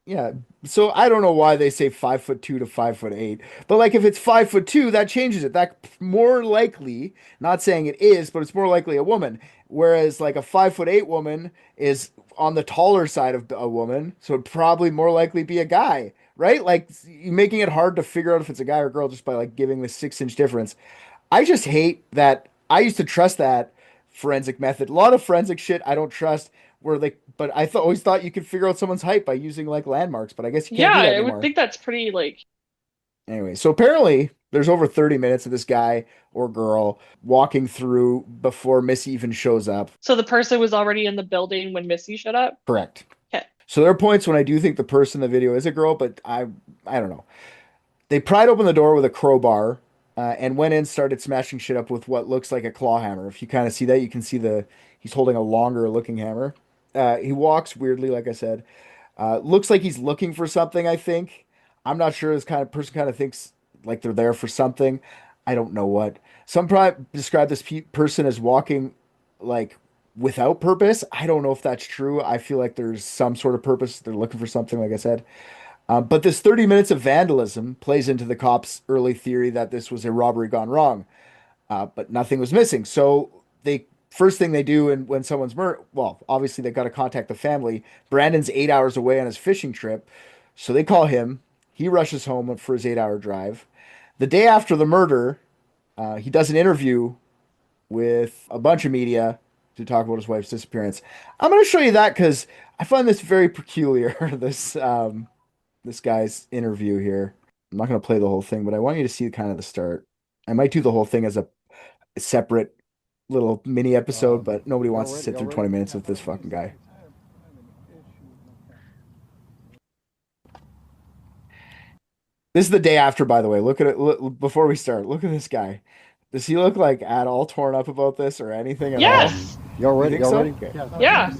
Yeah. So I don't know why they say 5'2" to 5'8", but like if it's 5'2", that changes it. That more likely, not saying it is, but it's more likely a woman. Whereas like a 5'8" woman is on the taller side of a woman, so it'd probably more likely be a guy, right? Like you're making it hard to figure out if it's a guy or girl just by like giving the 6-inch difference. I just hate that. I used to trust that forensic method. A lot of forensic shit I don't trust. Where they, but I always thought you could figure out someone's height by using like landmarks, but I guess you can't Yeah, do that I would anymore. think that's pretty like Anyway, so apparently there's over 30 minutes of this guy or girl walking through before Missy even shows up. so the person was already in the building when Missy showed up. Correct. Okay. So there are points when I do think the person in the video is a girl, but I don't know. They pried open the door with a crowbar and went in, started smashing shit up with what looks like a claw hammer. If you kind of see that, you can see he's holding a longer looking hammer. He walks weirdly, like I said. Looks like he's looking for something, I think. I'm not sure. This kind of person kind of thinks like they're there for something. I don't know what. Some probably describe this person as walking like without purpose. I don't know if that's true. I feel like there's some sort of purpose. They're looking for something, like I said. But this 30 minutes of vandalism plays into the cops' early theory that this was a robbery gone wrong. But nothing was missing. So they first thing they do and when someone's murdered, well, obviously they got to contact the family. Brandon's 8 hours away on his fishing trip, so they call him. He rushes home for his 8 hour drive. The day after the murder, he does an interview with a bunch of media to talk about his wife's disappearance. I'm going to show you that because I find this very peculiar. This guy's interview here. I'm not going to play the whole thing, but I want you to see kind of the start. I might do the whole thing as a separate little mini episode, but nobody wants to sit through 20 minutes with this fucking guy. This is the day after, by the way. Look at it. Look, before we start, look at this guy. Does he look like at all torn up about this or anything at all? Yes. Y'all ready? You think so? Okay. Yeah.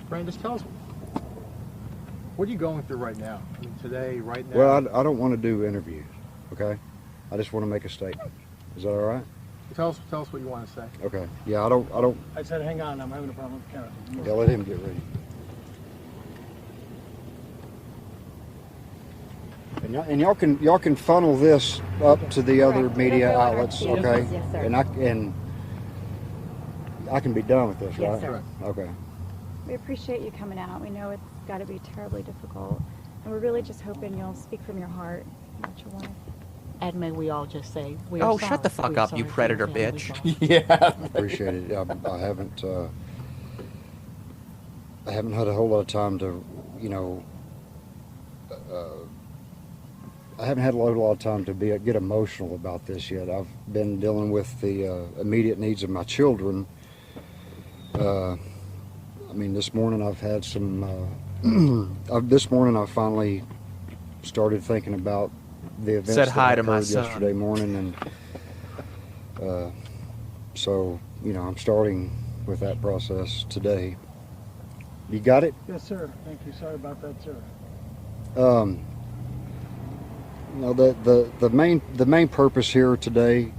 Brian, just tell us, what are you going through right now? I mean, today, right now? Well, I don't want to do interviews. okay? I just want to make a statement. Is that all right? Tell us what you want to say. Okay. Yeah, I don't. I said, hang on, I'm having a problem with the camera. Yeah, let him get ready. And y'all can funnel this up to the other media outlets, okay? Yes, sir. And I can be done with this, right? Yes, sir. Okay. We appreciate you coming out. We know it's got to be terribly difficult, and we're really just hoping you'll speak from your heart about your wife. And may we all just say, we Oh, are sorry. shut the fuck We are up, you sorry for predator your family. bitch. Yeah. Appreciate it. I haven't had a whole lot of time to, I haven't had a lot of time to get emotional about this yet. I've been dealing with the immediate needs of my children. This morning I've had some. This morning I finally started thinking about the events Said that hi to my occurred son. yesterday morning, and so I'm starting with that process today. You got it? Yes, sir. Thank you. Sorry about that, sir. The main purpose here today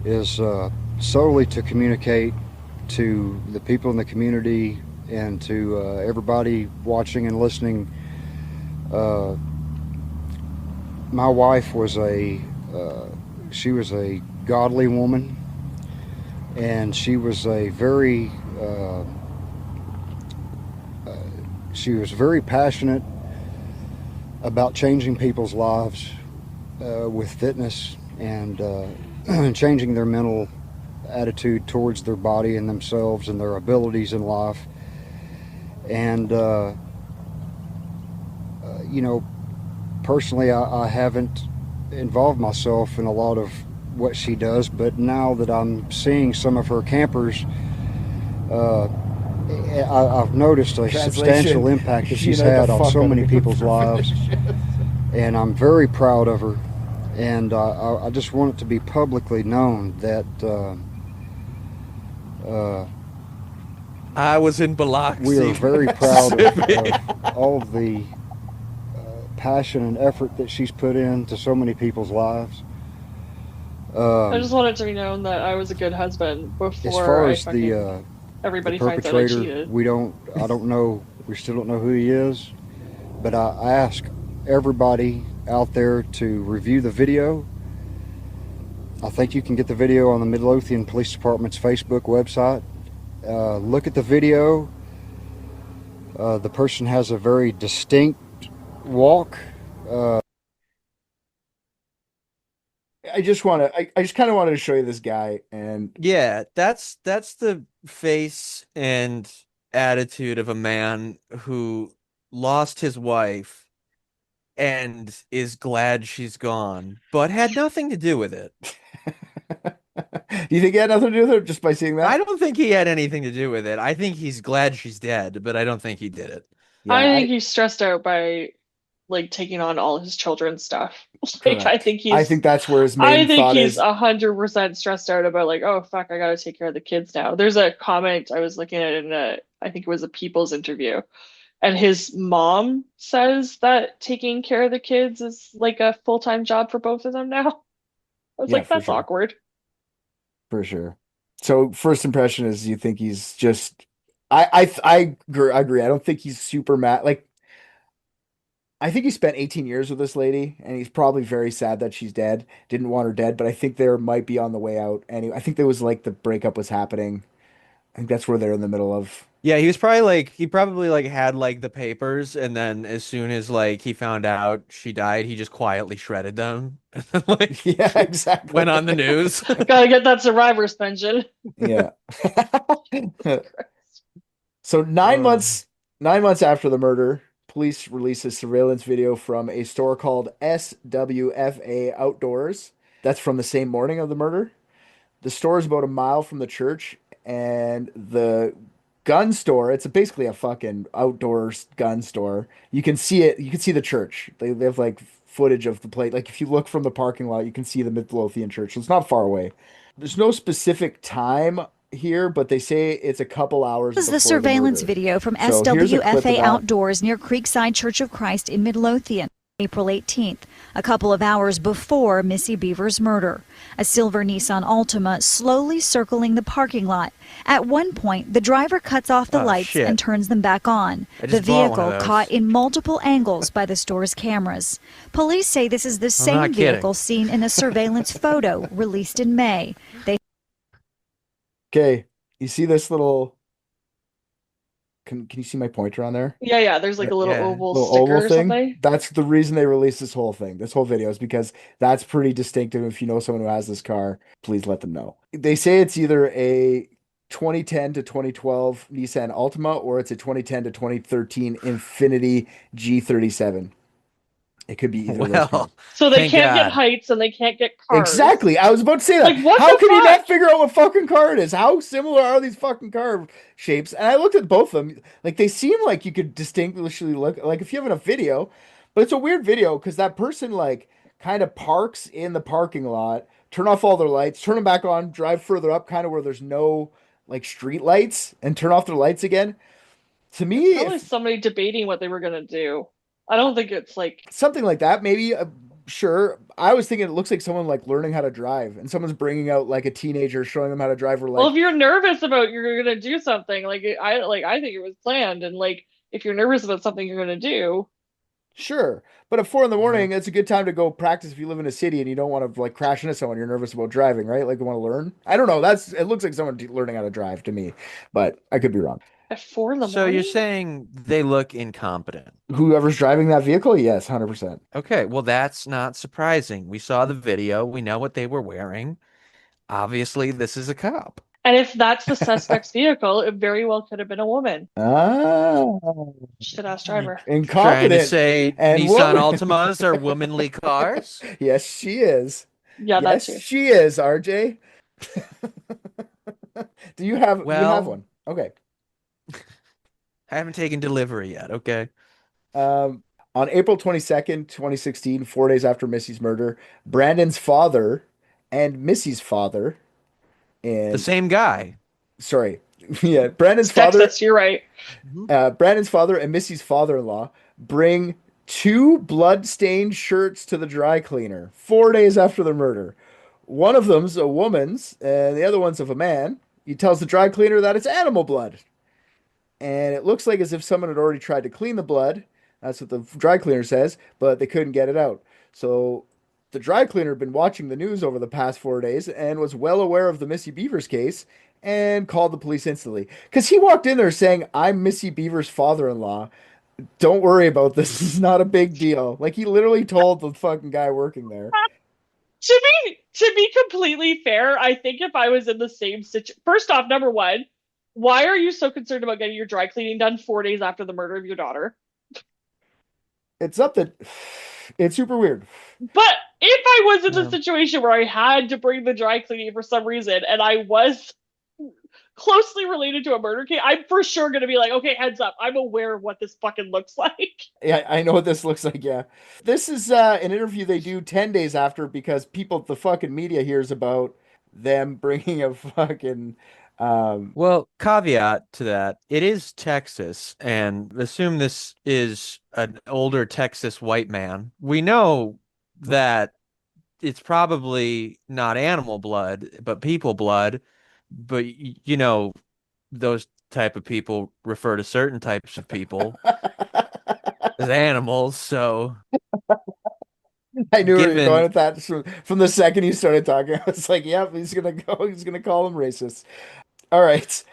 is solely to communicate to the people in the community and to everybody watching and listening. My wife was a godly woman, and she was very passionate about changing people's lives with fitness and changing their mental attitude towards their body and themselves and their abilities in life. And personally, I haven't involved myself in a lot of what she does, but now that I'm seeing some of her campers, I've noticed a substantial impact that she's had on so many people's lives, and I'm very proud of her. And I just want it to be publicly known that I was in Biloxi. we are very proud of all of the passion and effort that she's put into so many people's lives. I just wanted to be known that I was a good husband before As far as everybody the finds out I perpetrator, cheated. we still don't know who he is, but I ask everybody out there to review the video. I think you can get the video on the Midlothian Police Department's Facebook website. Look at the video. The person has a very distinct walk. I just kind of wanted to show you this guy, and Yeah, that's the face and attitude of a man who lost his wife and is glad she's gone, but had nothing to do with it. do you think he had nothing to do with it just by seeing that? I don't think he had anything to do with it. I think he's glad she's dead, but I don't think he did it. Yeah, I think he's stressed out by taking on all his children's stuff. Correct. I think that's where his main I think thought he's is. 100% stressed out about oh fuck, I gotta take care of the kids now. There's a comment I was looking at in I think it was a People's interview, and his mom says that taking care of the kids is like a full-time job for both of them now. I was Yeah, for that's sure. awkward. For sure. So first impression is you think he's just I agree. I don't think he's super mad. I think he spent 18 years with this lady, and he's probably very sad that she's dead. Didn't want her dead, but I think they might be on the way out. Anyway, I think there was the breakup was happening. I think that's where they're in the middle of. Yeah, he probably had the papers, and then as soon as he found out she died, he just quietly shredded them. Yeah, exactly. Went on the news. Gotta get that survivor's pension. Yeah. So 9 months after the murder, police released a surveillance video from a store called SWFA Outdoors. That's from the same morning of the murder. The store is about a mile from the church, and the gun store, it's basically a fucking outdoors gun store. You can see it. You can see the church. They have footage of the place. If you look from the parking lot, you can see the Midlothian church. So it's not far away. There's no specific time here, but they say it's a couple hours This is before the surveillance murder. video from So here's a clip of SWFA that. Outdoors near Creekside Church of Christ in Midlothian. April 18th, a couple of hours before Missy Bevers' murder. A silver Nissan Altima slowly circling the parking lot. At one point, the driver cuts off the lights and turns them back on. The vehicle caught in multiple angles by the store's cameras. Police say this is the same vehicle seen in a surveillance photo released in May. Okay, you see this little... Can you see my pointer on there? Yeah. There's like a little oval sticker or something. That's the reason they released this whole thing, this whole video, is because that's pretty distinctive. If you know someone who has this car, please let them know. They say it's either a 2010 to 2012 Nissan Altima or it's a 2010 to 2013 Infiniti G37. It could be either of those cars. So they can't get heights and they can't get cars. Exactly. I was about to say that. Like, what How the can you fuck? not figure out what fucking car it is? How similar are these fucking car shapes? And I looked at both of them. Like, they seem like you could distinguishly look, like if you have enough video, but it's a weird video because that person like kind of parks in the parking lot, turn off all their lights, turn them back on, drive further up kind of where there's no like street lights and turn off their lights again. To me, Probably somebody debating what they were going to do. I don't think it's like something like that. Maybe, sure. I was thinking it looks like someone like learning how to drive, and someone's bringing out like a teenager showing them how to drive. Or like, well, if you're nervous about you're going to do something, I think it was planned, and like if you're nervous about something you're going to do, sure. But at 4 a.m, it's a good time to go practice if you live in a city and you don't want to like crash into someone. You're nervous about driving, right? Like you want to learn. I don't know. It looks like someone learning how to drive to me, but I could be wrong. At 4 a.m. So you're saying they look incompetent? Whoever's driving that vehicle, yes, 100%. Okay, well that's not surprising. We saw the video. We know what they were wearing. Obviously, this is a cop. And if that's the suspect's vehicle, it very well could have been a woman. Shit-ass driver. Incompetent. Trying to say and Nissan woman. Altimas are womanly cars? Yes, she is. Yeah, that's yes, she is. RJ. Do you have one? Okay. I haven't taken delivery yet. Okay. On April 22nd, 2016, 4 days after Missy's murder, Brandon's father and Missy's father, and the same guy. Sorry, yeah, Brandon's Texas, father. You're right. Brandon's father and Missy's father-in-law bring 2 blood-stained shirts to the dry cleaner 4 days after the murder. One of them's a woman's, and the other one's of a man. He tells the dry cleaner that it's animal blood. And it looks like as if someone had already tried to clean the blood. That's what the dry cleaner says, but they couldn't get it out. So the dry cleaner had been watching the news over the past 4 days and was well aware of the Missy Bevers case and called the police instantly. Because he walked in there saying, "I'm Missy Bevers' father-in-law. Don't worry about this. This is not a big deal." Like he literally told the fucking guy working there. To be completely fair, I think if I was in the same situation, first off, number one, why are you so concerned about getting your dry cleaning done 4 days after the murder of your daughter? It's super weird. But if I was in the situation where I had to bring the dry cleaning for some reason and I was closely related to a murder case, I'm for sure going to be like, okay, heads up. I'm aware of what this fucking looks like. Yeah, I know what this looks like, yeah. This is an interview they do 10 days after because the fucking media hears about them bringing a fucking... Well, caveat to that, it is Texas, and assume this is an older Texas white man. We know that it's probably not animal blood, but people blood. But, you know, those type of people refer to certain types of people as animals, so... I knew where you were going with that from the second you started talking. I was like, yep, he's gonna call him racist. All right.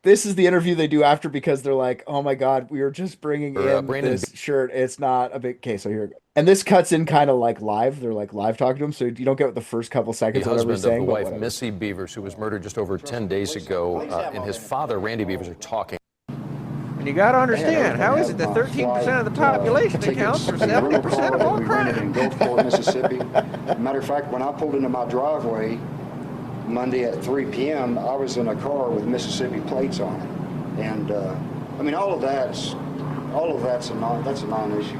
This is the interview they do after because they're like, oh my God, we were just bringing in this shirt. It's not a big case. So here, and this cuts in kind of like live. They're like live talking to him. So you don't get the first couple seconds The of whatever he's husband saying. of the wife, Missy Bevers, who was murdered just over 10 days ago, and his father, Randy Bevers, are talking. And you got to understand, how is it that 13% of the population accounts for 70% of all crime? In Gulfport, Mississippi. Matter of fact, when I pulled into my driveway Monday at 3 p.m., I was in a car with Mississippi plates on it. And, I mean, all of that's a non-issue.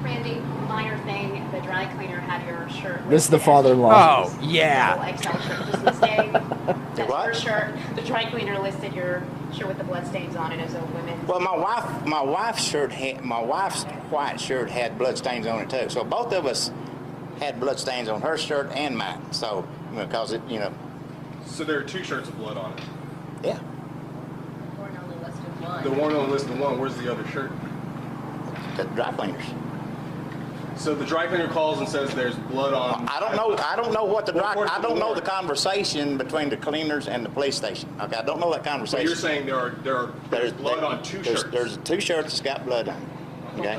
Randy, minor thing, the dry cleaner had your shirt. This is the father-in-law. Oh, yeah. XL shirt, just listing. That's your shirt. The dry cleaner listed your shirt with the blood stains on it as a women's. Well, my wife's white shirt had blood stains on it too. So both of us had blood stains on her shirt and mine. So, because it, So there are 2 shirts of blood on it. Yeah. The one on listed one. Where's the other shirt? The dry cleaners. So the dry cleaner calls and says there's blood on. I don't know what I don't know the conversation between the cleaners and the police station. Okay, I don't know that conversation. So you're saying there's blood on 2 shirts. There's 2 shirts that's got blood on. Okay.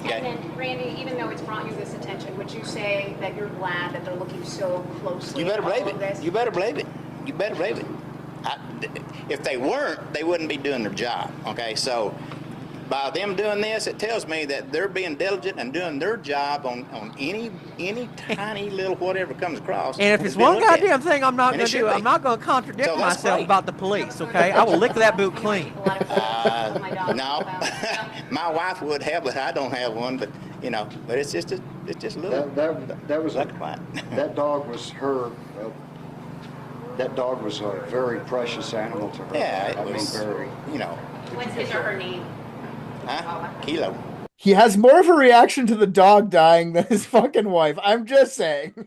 Okay. And then, Randy, even though it's brought you this attention, would you say that you're glad that they're looking so closely? You better at all believe of it. this? You better believe it. You better believe it. If they weren't, they wouldn't be doing their job. Okay, so by them doing this, it tells me that they're being diligent and doing their job on any tiny little whatever comes across. And if it's one goddamn thing I'm not going to do, I'm not going to contradict myself about the police, okay? I will lick that boot clean. No, my wife would have, but I don't have one. But but it's just a little. That was that dog was her. That dog was a very precious animal to her. Yeah, it was. Very. What's his or her name? Huh? Kilo. He has more of a reaction to the dog dying than his fucking wife. I'm just saying.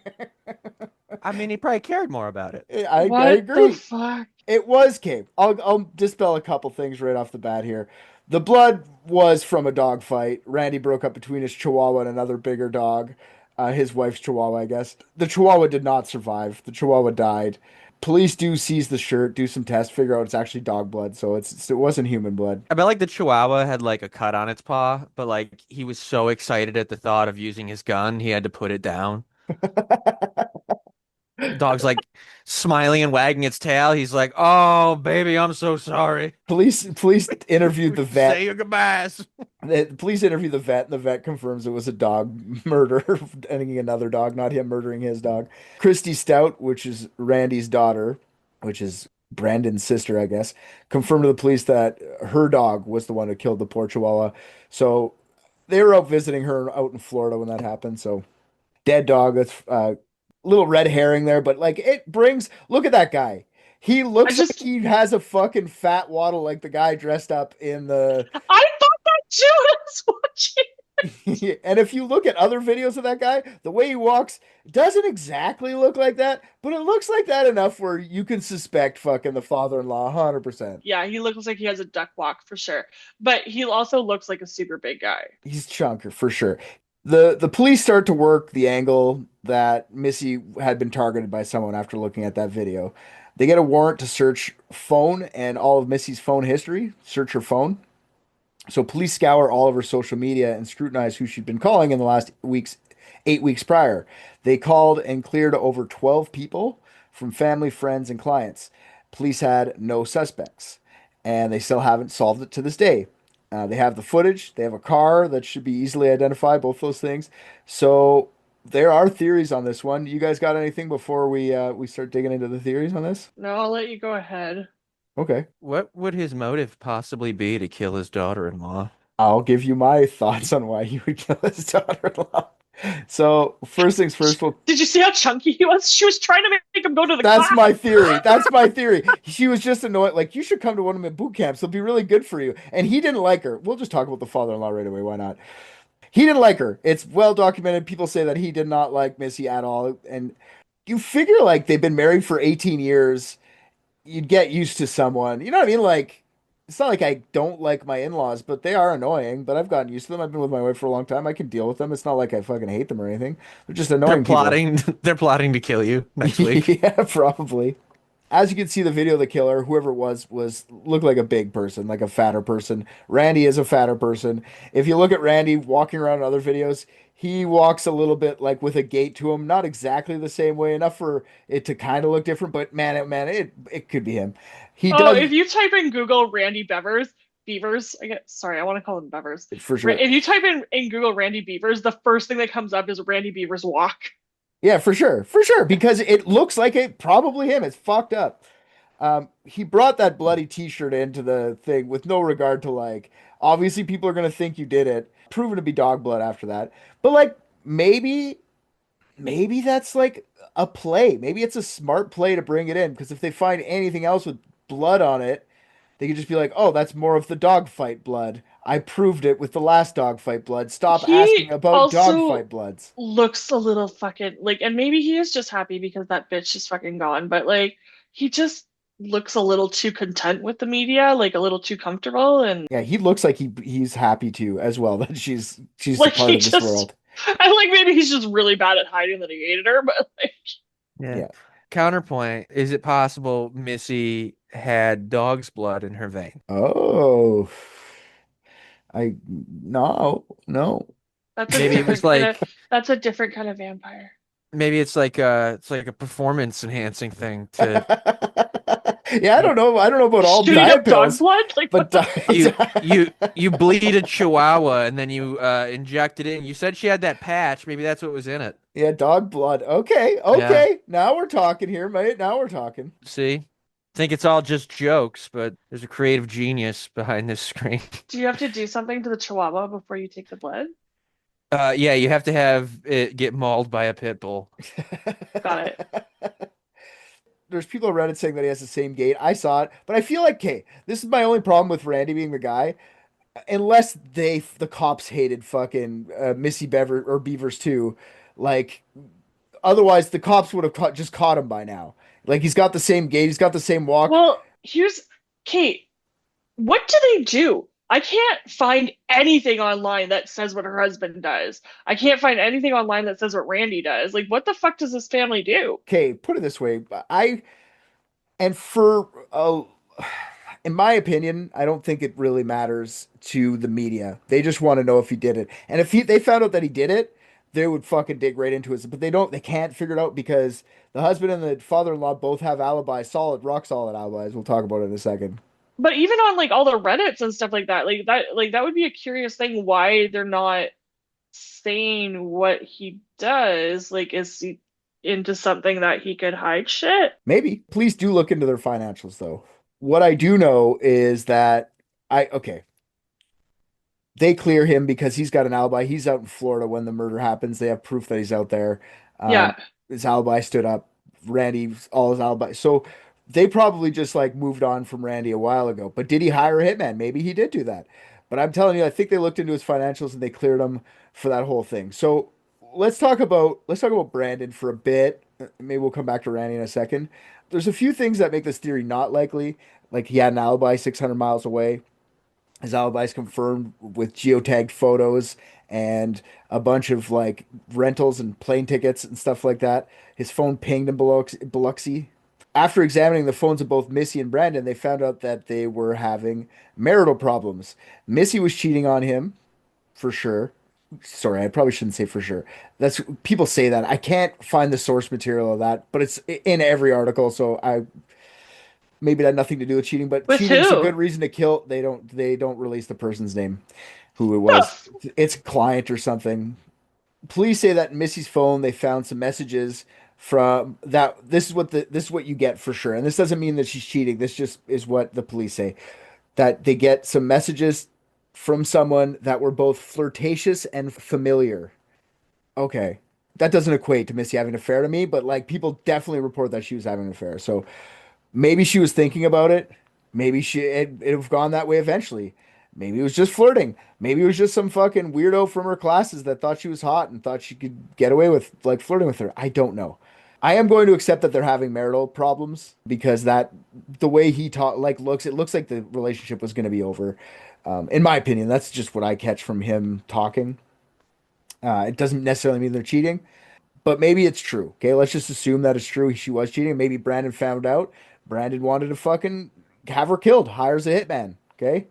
I mean, he probably cared more about it. I agree. What the fuck? It was Cape. I'll dispel a couple things right off the bat here. The blood was from a dog fight. Randy broke up between his Chihuahua and another bigger dog. His wife's Chihuahua, I guess. The Chihuahua did not survive. The Chihuahua died. Police do seize the shirt, do some tests, figure out it's actually dog blood, so it wasn't human blood. I bet the Chihuahua had a cut on its paw, but he was so excited at the thought of using his gun, he had to put it down. Dog's smiling and wagging its tail. He's like, "Oh, baby, I'm so sorry." Police interviewed the vet. Say your goodbyes. The police interviewed the vet, and the vet confirms it was a dog murder, ending another dog, not him murdering his dog. Christy Stout, which is Randy's daughter, which is Brandon's sister, I guess, confirmed to the police that her dog was the one who killed the poor Chihuahua. So they were out visiting her out in Florida when that happened. So dead dog. That's little red herring there, but it brings. Look at that guy. He looks like he has a fucking fat waddle, like the guy dressed up in the. I thought that too. I was watching. And if you look at other videos of that guy, the way he walks doesn't exactly look like that, but it looks like that enough where you can suspect fucking the father-in-law 100%. Yeah, he looks like he has a duck walk for sure, but he also looks like a super big guy. He's chunker for sure. The police start to work the angle that Missy had been targeted by someone after looking at that video. They get a warrant to search phone and all of Missy's phone history, search her phone. So police scour all of her social media and scrutinize who she'd been calling in the last 8 weeks prior. They called and cleared over 12 people from family, friends, and clients. Police had no suspects, and they still haven't solved it to this day. They have the footage. They have a car that should be easily identified, both those things. So there are theories on this one. You guys got anything before we start digging into the theories on this? No, I'll let you go ahead. Okay. What would his motive possibly be to kill his daughter-in-law? I'll give you my thoughts on why he would kill his daughter-in-law. So first things first. Did you see how chunky he was? She was trying to make him go to the That's class. my theory. That's my theory. She was just annoyed. You should come to one of my boot camps. They'll be really good for you. And he didn't like her. We'll just talk about the father-in-law right away. Why not? He didn't like her. It's well documented. People say that he did not like Missy at all. And you figure they've been married for 18 years. You'd get used to someone. You know what I mean? It's not like I don't like my in-laws, but they are annoying. But I've gotten used to them. I've been with my wife for a long time. I can deal with them. It's not like I fucking hate them or anything. They're just annoying people. They're plotting to kill you next week. Yeah, probably. As you can see, the video of the killer, whoever it was looked like a big person, like a fatter person. Randy is a fatter person. If you look at Randy walking around in other videos, he walks a little bit with a gait to him, not exactly the same way, enough for it to kind of look different. But man, it could be him. If you type in Google Randy Bevers, I want to call him Bevers. For sure. If you type in Google Randy Bevers, the first thing that comes up is Randy Bevers walk. Yeah, for sure, because it looks like it probably him. It's fucked up. He brought that bloody t-shirt into the thing with no regard to like, obviously people are going to think you did it, proven to be dog blood after that. But like, maybe that's like a play. Maybe it's a smart play to bring it in because if they find anything else with blood on it, they could just be like, oh, that's more of the dogfight blood. I proved it with the last dogfight blood. Stop asking He about also dogfight bloods. looks a little fucking like, and maybe he is just happy because that bitch is fucking gone, but like, he just looks a little too content with the media, like a little too comfortable, and Yeah, he looks like he's happy to as well that she's like a part he of this just, world. I like maybe he's just really bad at hiding that he hated her, but like, Yeah. Counterpoint, is it possible Missy had dog's blood in her vein? Oh, no. that's a Maybe it was different kind like of, that's a different kind of vampire. maybe it's like a performance enhancing thing to Yeah, I don't know. I don't know about all Shooting diet up dog pills, blood? Like, but you bleed a chihuahua and then you inject it in. You said she had that patch. Maybe that's what was in it. yeah, dog blood. Okay. Yeah. Now we're talking here, mate. Now we're talking. See? Think it's all just jokes, but there's a creative genius behind this screen. do you have to do something to the chihuahua before you take the blood? Yeah, you have to have it get mauled by a pit bull. Got it. There's people on Reddit saying that he has the same gait. I saw it, but I feel like, okay, this is my only problem with Randy being the guy. Unless the cops hated fucking Missy Bevers or Beavers too, like otherwise the cops would have just caught him by now. Like he's got the same gait, he's got the same walk. Well, here's Kate. What do they do? I can't find anything online that says what her husband does. I can't find anything online that says what Randy does. Like, what the fuck does this family do? Okay, put it this way, for in my opinion, I don't think it really matters to the media. They just want to know if he did it. And if they found out that he did it, they would fucking dig right into it. But they can't figure it out because the husband and the father-in-law both have alibis, rock solid alibis. We'll talk about it in a second. But even on like all the Reddits and stuff like that would be a curious thing why they're not saying what he does. Like, is he into something that he could hide shit? Maybe. Please do look into their financials though. What I do know is that they clear him because he's got an alibi. He's out in Florida when the murder happens. They have proof that he's out there. Yeah. His alibi stood up. Randy's all his alibi. So they probably just like moved on from Randy a while ago. But did he hire a hitman? Maybe he did do that. But I'm telling you, I think they looked into his financials and they cleared him for that whole thing. So let's talk about Brandon for a bit. Maybe we'll come back to Randy in a second. There's a few things that make this theory not likely. Like he had an alibi 600 miles away. His alibi is confirmed with geotagged photos and a bunch of like rentals and plane tickets and stuff like that. His phone pinged in Biloxi. After examining the phones of both Missy and Brandon, they found out that they were having marital problems. Missy was cheating on him, for sure. Sorry, I probably shouldn't say for sure. That's people say that. I can't find the source material of that, but it's in every article, so maybe that had nothing to do with cheating, but With cheating's who? a good reason to kill. They don't release the person's name, who it was. It's a client or something. Police say that in Missy's phone they found some messages from that. This is what you get for sure, and this doesn't mean that she's cheating. This just is what the police say, that they get some messages from someone that were both flirtatious and familiar. Okay, that doesn't equate to Missy having an affair to me, but like people definitely report that she was having an affair. So maybe she was thinking about it. Maybe it'd have gone that way eventually. Maybe it was just flirting. Maybe it was just some fucking weirdo from her classes that thought she was hot and thought she could get away with like flirting with her. I don't know. I am going to accept that they're having marital problems because the way he it looks like the relationship was going to be over. In my opinion, that's just what I catch from him talking. It doesn't necessarily mean they're cheating, but maybe it's true. Okay, let's just assume that it's true. She was cheating. Maybe Brandon found out. Brandon wanted to fucking have her killed. Hires a hitman. Okay.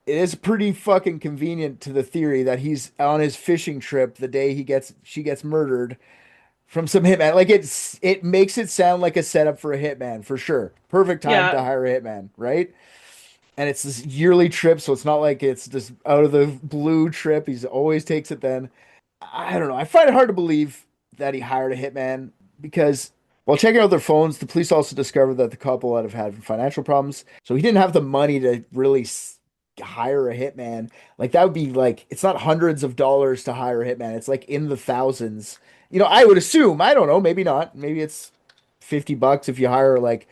It is pretty fucking convenient to the theory that he's on his fishing trip the day she gets murdered from some hitman. Like it makes it sound like a setup for a hitman for sure. Perfect time to hire a hitman, right? And it's this yearly trip, so it's not like it's just out of the blue trip. He always takes it then. I don't know. I find it hard to believe that he hired a hitman because While checking out their phones, the police also discovered that the couple had had financial problems. So he didn't have the money to really hire a hitman. Like that would be like, it's not hundreds of dollars to hire a hitman. It's like in the thousands. I would assume, I don't know, maybe not. Maybe it's $50 if you hire like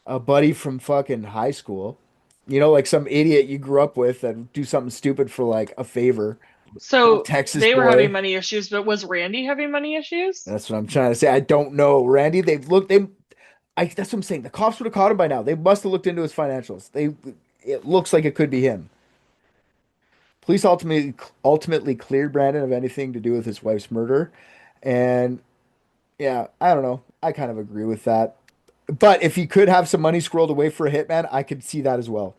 a buddy from fucking high school. Like some idiot you grew up with and do something stupid for like a favor. So Texas they were boy. having money issues, but was Randy having money issues? That's what I'm trying to say. I don't know. Randy, that's what I'm saying. The cops would have caught him by now. They must have looked into his financials. It looks like it could be him. Police ultimately cleared Brandon of anything to do with his wife's murder. And yeah, I don't know. I kind of agree with that. But if he could have some money squirreled away for a hitman, I could see that as well.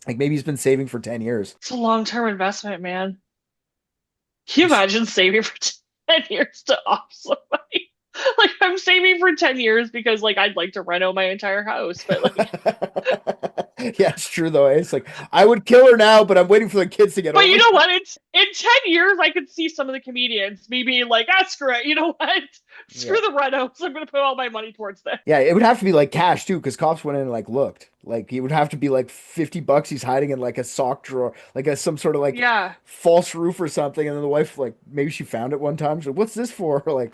Like maybe he's been saving for 10 years. It's a long-term investment, man. Can you imagine saving for 10 years to off somebody? Like I'm saving for 10 years because like I'd like to reno my entire house, but like Yeah, it's true though. It's like I would kill her now, but I'm waiting for the kids to get But older. you know what? It's in 10 years I could see some of the comedians me being like, screw it. You know what? Screw the renos. I'm gonna put all my money towards that. Yeah, it would have to be like cash too, because cops went in and like looked. Like it would have to be like $50 he's hiding in like a sock drawer, like some sort of like false roof or something. And then the wife, like maybe she found it one time. She's like, what's this for? Like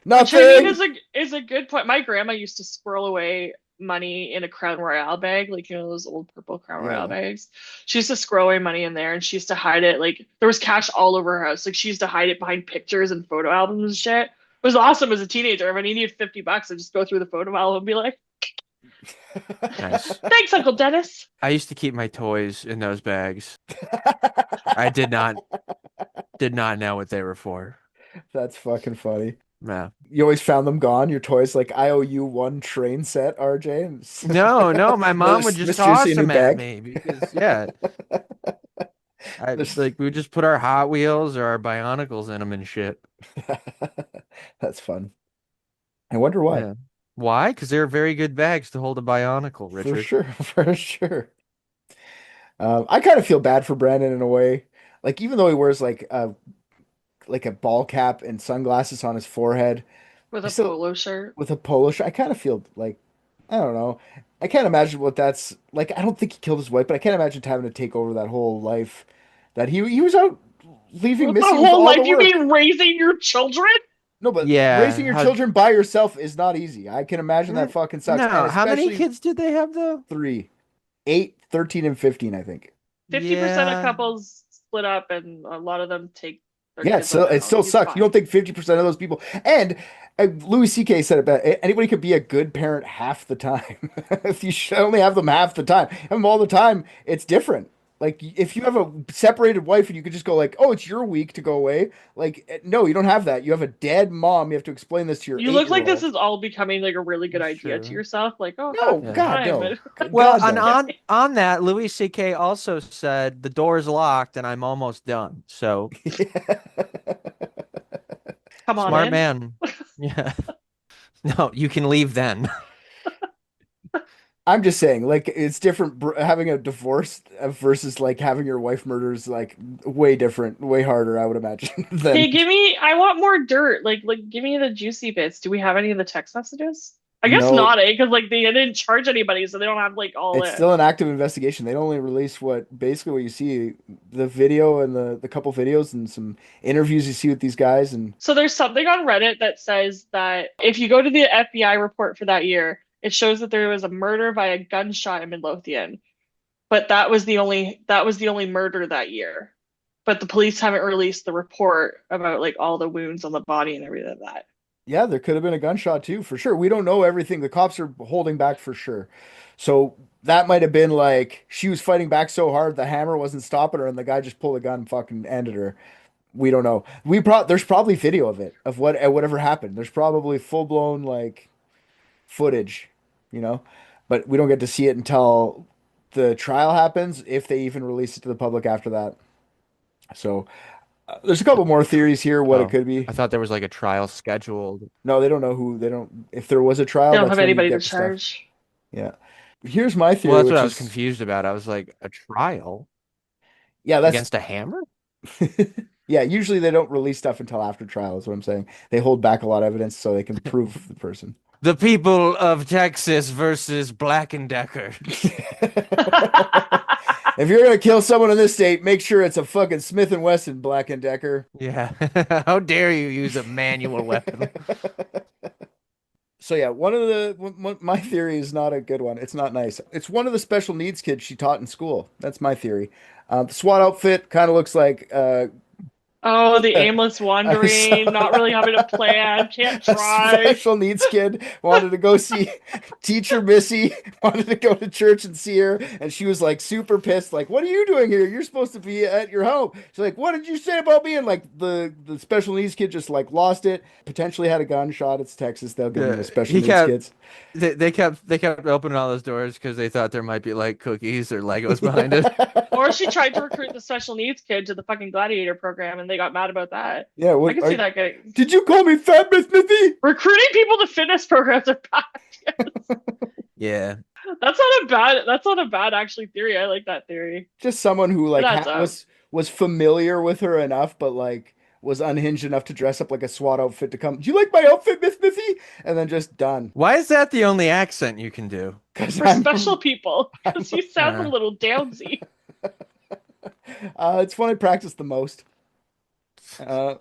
nothing. Which I mean is a good point. My grandma used to squirrel away money in a Crown Royale bag, like those old purple Crown Royale bags. She used to squirrel away money in there, and she used to hide it. Like there was cash all over her house. Like she used to hide it behind pictures and photo albums and shit. It was awesome as a teenager. If I needed $50, I'd just go through the photo album and be like, Nice. "Thanks, Uncle Dennis." I used to keep my toys in those bags. I did not know what they were for. That's fucking funny. Yeah. You always found them gone. Your toys, like I owe you one train set, RJ. And No, my mom would just toss them at bag. me because like we would just put our Hot Wheels or our Bionicles in them and shit. That's fun. I wonder why. Yeah. Why? Because they're very good bags to hold a Bionicle, Richard. For sure. I kind of feel bad for Brandon in a way. Like even though he wears like a ball cap and sunglasses on his forehead with a polo shirt. With a polo shirt, I kind of feel like I don't know. I can't imagine what that's like. I don't think he killed his wife, but I can't imagine having to take over that whole life that he was out leaving Missy with all life. the You work. mean raising your children? No, but raising your children by yourself is not easy. I can imagine that fucking sucks. No, And how many especially kids did they have though? 3, 8, 13, and 15, I think. 50% of couples split up, and a lot of them take. Yeah, so it still sucks. Fine. You don't think 50% of those people. And Louis C.K. said it best. Anybody could be a good parent half the time. If you should only have them half the time, have them all the time, it's different. Like if you have a separated wife and you could just go like, oh, it's your week to go away. Like, no, you don't have that. You have a dead mom. You have to explain this to your. You look like this is all becoming like a really good idea to yourself. Like, oh no, God, God, no. Well, God, no. on that, Louis C.K. also said the door's locked and I'm almost done. So, come on, smart in. man. Yeah. No, you can leave then. I'm just saying, like, it's different having a divorce versus like having your wife murder is like way different, way harder, I would imagine. Hey, I want more dirt. Like, give me the juicy bits. Do we have any of the text messages? I guess not, because like they didn't charge anybody, so they don't have like all. It's still an active investigation. They only release what you see, the video and the couple videos and some interviews you see with these guys. And so there's something on Reddit that says that if you go to the FBI report for that year, it shows that there was a murder by a gunshot in Midlothian, but that was the only murder that year. But the police haven't released the report about like all the wounds on the body and everything like that. Yeah, there could have been a gunshot too, for sure. We don't know everything. The cops are holding back for sure. So that might have been like she was fighting back so hard the hammer wasn't stopping her, and the guy just pulled a gun and fucking ended her. We don't know. There's probably video of it of whatever happened. There's probably full blown like footage, but we don't get to see it until the trial happens, if they even release it to the public after that. So there's a couple more theories here what it could be. I thought there was like a trial scheduled. No, they don't know if there was a trial. They don't have anybody to charge. Yeah. Here's my theory. Well, that's what I was confused about. I was like, a trial? Yeah, that's against a hammer? Yeah, usually they don't release stuff until after trial, is what I'm saying. They hold back a lot of evidence so they can prove the person. The people of Texas versus Black and Decker. If you're gonna kill someone in this state, make sure it's a fucking Smith and Wesson Black and Decker. Yeah. How dare you use a manual weapon? So yeah, my theory is not a good one. It's not nice. It's one of the special needs kids she taught in school. That's my theory. The SWAT outfit kind of looks like Oh, the aimless wandering, not really having a plan, can't a drive. special needs kid wanted to go see teacher Missy, wanted to go to church and see her, and she was like super pissed, like, "What are you doing here? You're supposed to be at your home." She's like, "What did you say about me?" And like the special needs kid just like lost it, potentially had a gunshot. It's Texas, they'll give them the special needs kids. They kept opening all those doors because they thought there might be like cookies or Legos behind it. Or she tried to recruit the special needs kid to the fucking gladiator program, and they got mad about that. Yeah, I can see that getting. Did you call me fat, Miss Smithy? Recruiting people to fitness programs are bad. Yeah. That's not a bad actually theory. I like that theory. Just someone who like It adds up. was familiar with her enough, but like was unhinged enough to dress up like a SWAT outfit to come. Do you like my outfit, Miss Smithy? And then just done. Why is that the only accent you can do? For special people, because you sound a little downsy. It's one I practice the most. Oh.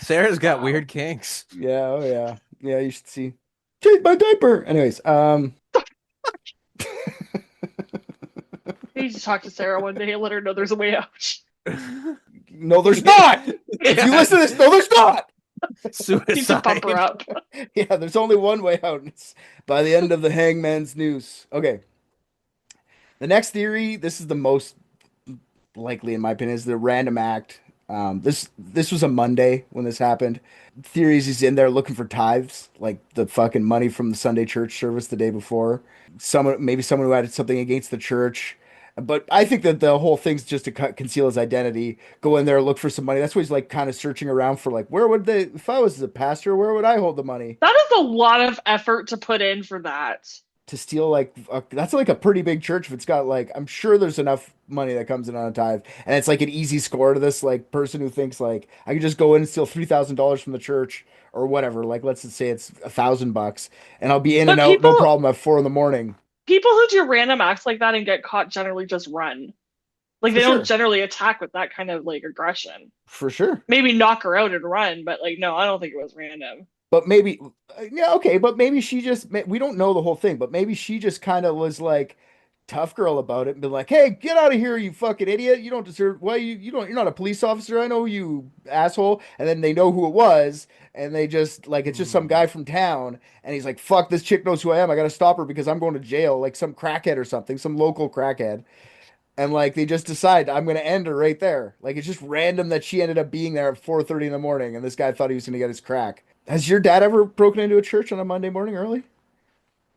Sarah's got weird kinks. Yeah, oh yeah. Yeah, you should see. Change my diaper. Anyways, You need to talk to Sarah one day and let her know there's a way out. No, there's not. If you listen to this, no, there's not. Need to pump her up. Yeah, there's only one way out. And it's by the end of the hangman's noose. Okay. The next theory, this is the most likely in my opinion, is the random act. This was a Monday when this happened. Theories he's in there looking for tithes, like the fucking money from the Sunday church service the day before. Maybe someone who had something against the church. But I think that the whole thing's just to conceal his identity. Go in there, look for some money. That's why he's like kind of searching around for like, where would if I was the pastor, where would I hold the money? That is a lot of effort to put in for that. To steal like that's like a pretty big church. If it's got like, I'm sure there's enough money that comes in on a tithe, and it's like an easy score to this like person who thinks like I could just go in and steal $3,000 from the church or whatever. Like let's just say it's $1,000, and I'll be in and out no problem at 4 a.m. People who do random acts like that and get caught generally just run. Like they don't generally attack with that kind of like aggression. For sure. Maybe knock her out and run, but like no, I don't think it was random. But maybe, yeah, okay. But maybe she just, we don't know the whole thing, but maybe she just kind of was like tough girl about it and been like, hey, get out of here, you fucking idiot. You don't deserve, you're not a police officer. I know you, asshole. And then they know who it was. And they just like, it's just some guy from town. And he's like, fuck, this chick knows who I am. I got to stop her because I'm going to jail. Like some crackhead or something, some local crackhead. And like, they just decide I'm going to end her right there. Like, it's just random that she ended up being there at 4:30 a.m. And this guy thought he was going to get his crack. Has your dad ever broken into a church on a Monday morning early?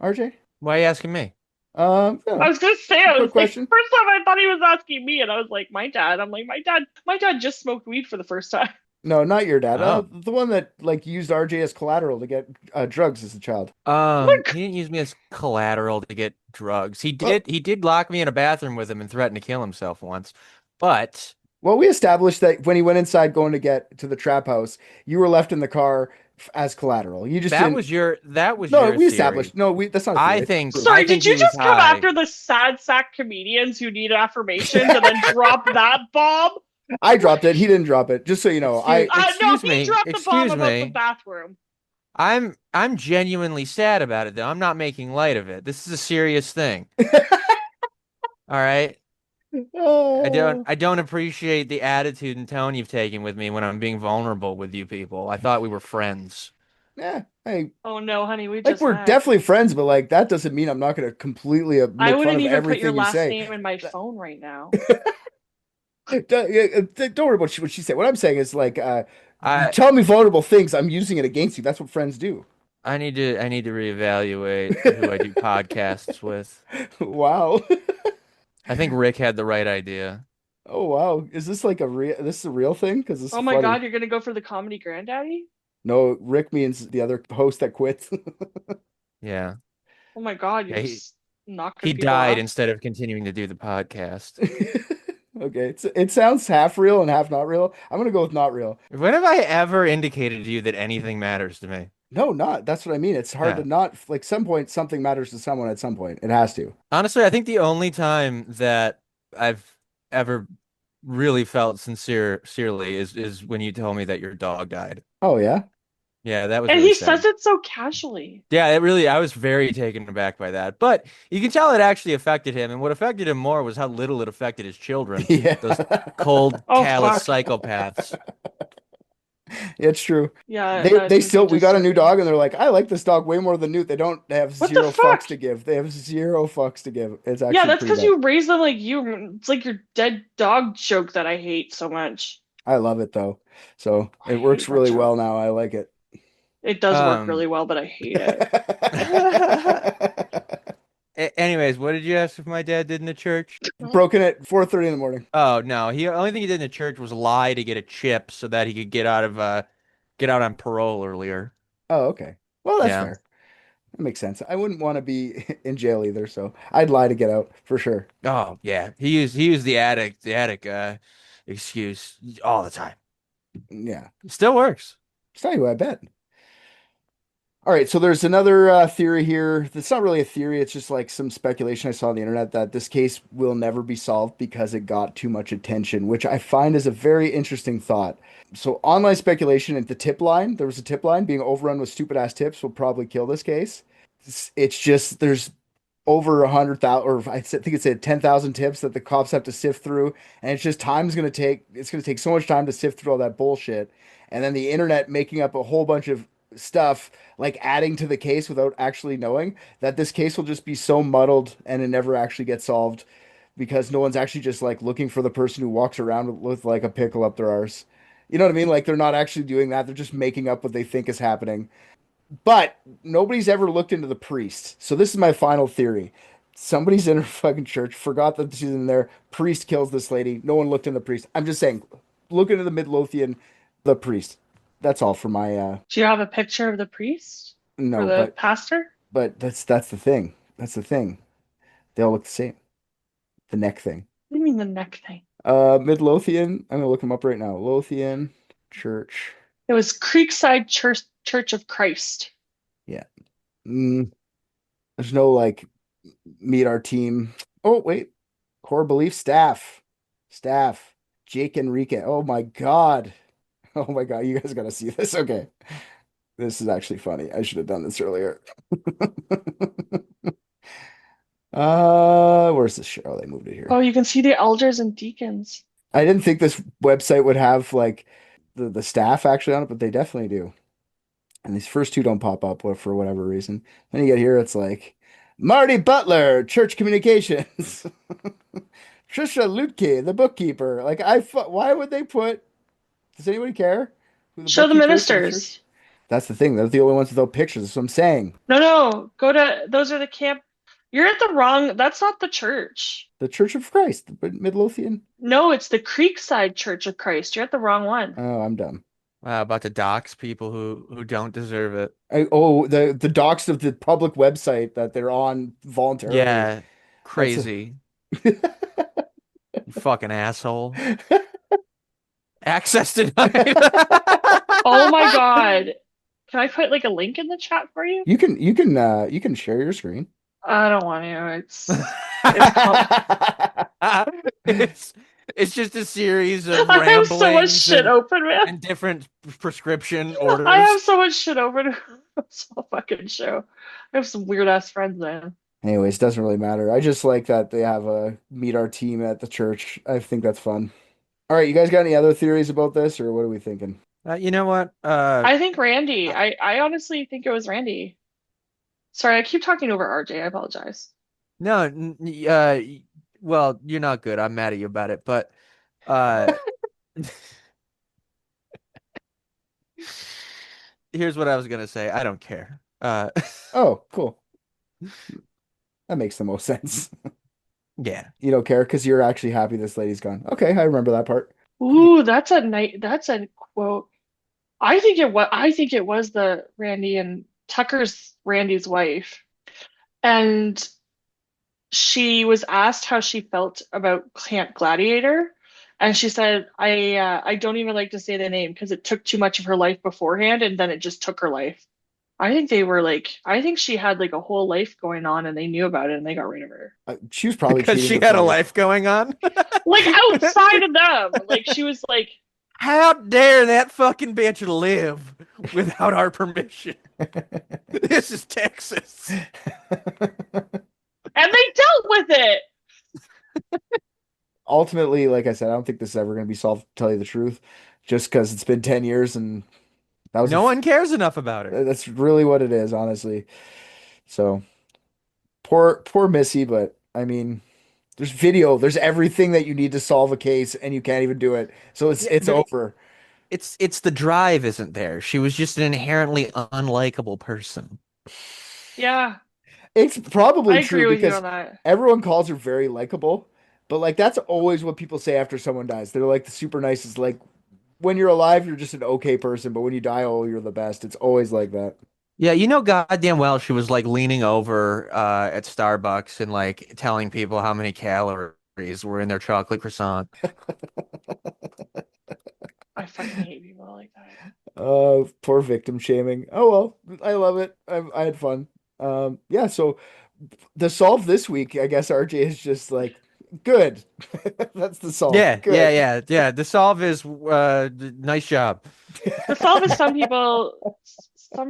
RJ? Why are you asking me? Yeah. I was gonna say, first question. time I thought he was asking me, and I was like, my dad. I'm like, my dad just smoked weed for the first time. No, not your dad. Oh. The one that like used RJ as collateral to get drugs as a child. He didn't use me as collateral to get drugs. He did lock me in a bathroom with him and threaten to kill himself once. But well, we established that when he went inside going to get to the trap house, you were left in the car as collateral. You just was your we established. No, that's not. I think. Sorry, did you just come after the sad sack comedians who need affirmations and then drop that bomb? I dropped it. He didn't drop it. Just so you know, Excuse me. He dropped the bomb about the bathroom. I'm genuinely sad about it though. I'm not making light of it. This is a serious thing. All right. I don't appreciate the attitude and tone you've taken with me when I'm being vulnerable with you people. I thought we were friends. Yeah. Hey. Oh no, honey, we're definitely friends, but like that doesn't mean I'm not going to completely make I fun wouldn't of even everything put your last you say. name in my phone right now. Don't worry about what she said. What I'm saying is like, you tell me vulnerable things, I'm using it against you. That's what friends do. I need to reevaluate who I do podcasts with. Wow. I think Rick had the right idea. Oh wow, is this like a real thing? Because this. Oh my god, you're gonna go for the comedy granddaddy? No, Rick means the other host that quit. Yeah. Oh my god, you're just not. He died instead of continuing to do the podcast. Okay, it sounds half real and half not real. I'm gonna go with not real. When have I ever indicated to you that anything matters to me? No, not. That's what I mean. It's hard Yeah. to not like some point something matters to someone at some point. It has to. Honestly, I think the only time that I've ever really felt sincerely is when you told me that your dog died. Oh yeah. Yeah, that was And really he sad. says it so casually. Yeah, I was very taken aback by that. But you can tell it actually affected him, and what affected him more was how little it affected his children. Yeah. Those cold, Oh, callous fuck. psychopaths. It's true. Yeah, They that they would still be we got a new disturbing. dog and they're like, I like this dog way more than Newt. They have What the zero fuck? fucks to give. They have zero fucks to give. It's actually Yeah, that's pretty because bad. you raise them like you. It's like your dead dog joke that I hate so much. I love it though. So it works that really joke. well now. I like it. It does work really well, but I hate it. Anyways, what did you ask if my dad did in the church? Broken at 4:30 in the morning. Oh no, only thing he did in the church was lie to get a chip so that he could get out on parole earlier. Oh, okay. Well, that's Yeah. fair. That makes sense. I wouldn't want to be in jail either, so I'd lie to get out for sure. Oh yeah, he used the attic excuse all the time. Yeah. It still works. Tell you what, I bet. All right, so there's another theory here. It's not really a theory. It's just like some speculation I saw on the internet that this case will never be solved because it got too much attention, which I find is a very interesting thought. So online speculation at the tip line, there was a tip line being overrun with stupid ass tips will probably kill this case. It's just there's over 100,000, or I think it said 10,000 tips that the cops have to sift through, and it's just it's going to take so much time to sift through all that bullshit, and then the internet making up a whole bunch of stuff like adding to the case without actually knowing that this case will just be so muddled and it never actually gets solved because no one's actually just like looking for the person who walks around with like a pickle up their arse. You know what I mean? Like they're not actually doing that. They're just making up what they think is happening. But nobody's ever looked into the priest. So this is my final theory. Somebody's in her fucking church, forgot that she's in there. Priest kills this lady. No one looked into the priest. I'm just saying, look into the Midlothian, the priest. That's all for my Do you have a picture of the priest? no, Or the pastor? but that's the thing. That's the thing. They all look the same. The neck thing. What do you mean the neck thing? Midlothian. I'm gonna look him up right now. Lothian Church. It was Creekside Church of Christ. Yeah. There's no like meet our team. Oh wait, core belief staff. Jake Enrique. Oh my god. Oh my god. You guys gotta see this. Okay. This is actually funny. I should have done this earlier. Where's the show? Oh, they moved it here. Oh, you can see the elders and deacons. I didn't think this website would have like the staff actually on it, but they definitely do. And these first two don't pop up for whatever reason. Then you get here, it's like Marty Butler, Church Communications, Trisha Lutke, the bookkeeper. Like why would they put? Does anybody care? Who the Show the bookkeeper is for ministers. church? That's the thing. They're the only ones without pictures. That's what I'm saying. No, those are the camp. You're at the wrong, that's not the church. The Church of Christ, the Midlothian. No, it's the Creekside Church of Christ. You're at the wrong one. Oh, I'm dumb. About to dox people who don't deserve it. The docs of the public website that they're on voluntarily. Yeah, crazy. You fucking asshole. Access denied. Oh my god. Can I put like a link in the chat for you? You can share your screen. I don't want to. It's just a series of I have so much ramblings shit open, man. and different prescription orders. I have so much shit open. This whole fucking show. I have some weird ass friends, man. Anyways, doesn't really matter. I just like that they have a meet our team at the church. I think that's fun. All right, you guys got any other theories about this, or what are we thinking? You know what? I think Randy. I honestly think it was Randy. Sorry, I keep talking over RJ. I apologize. No, well, you're not good. I'm mad at you about it, but here's what I was gonna say. I don't care. Oh, cool. That makes the most sense. Yeah. You don't care because you're actually happy this lady's gone. Okay, I remember that part. Ooh, that's a quote. I think it was the Randy and Tucker's Randy's wife. And she was asked how she felt about Camp Gladiator, and she said, I don't even like to say the name because it took too much of her life beforehand, and then it just took her life. I think I think she had like a whole life going on, and they knew about it, and they got rid of her. She was probably because cheating she with had a somebody. life going on. Like outside of them, like she was like, how dare that fucking bitch live without our permission? This is Texas. and they dealt with it. Ultimately, like I said, I don't think this is ever going to be solved, to tell you the truth, just because it's been 10 years and that was No one cares enough about her. That's really what it is, honestly. So poor Missy, but I mean, there's video, there's everything that you need to solve a case, and you can't even do it. So it's over. It's the drive isn't there. She was just an inherently unlikable person. Yeah. It's probably I agree true with you because on that. everyone calls her very likable, but like that's always what people say after someone dies. They're like the super nicest. Like when you're alive, you're just an okay person, but when you die, oh, you're the best. It's always like that. Yeah, you know goddamn well she was like leaning over at Starbucks and like telling people how many calories were in their chocolate croissant. I fucking hate people like that. Poor victim shaming. Oh well, I love it. I had fun. Yeah. So the solve this week, I guess RJ is just like good. That's the solve. Yeah, Good. yeah. The solve is nice job. The solve is some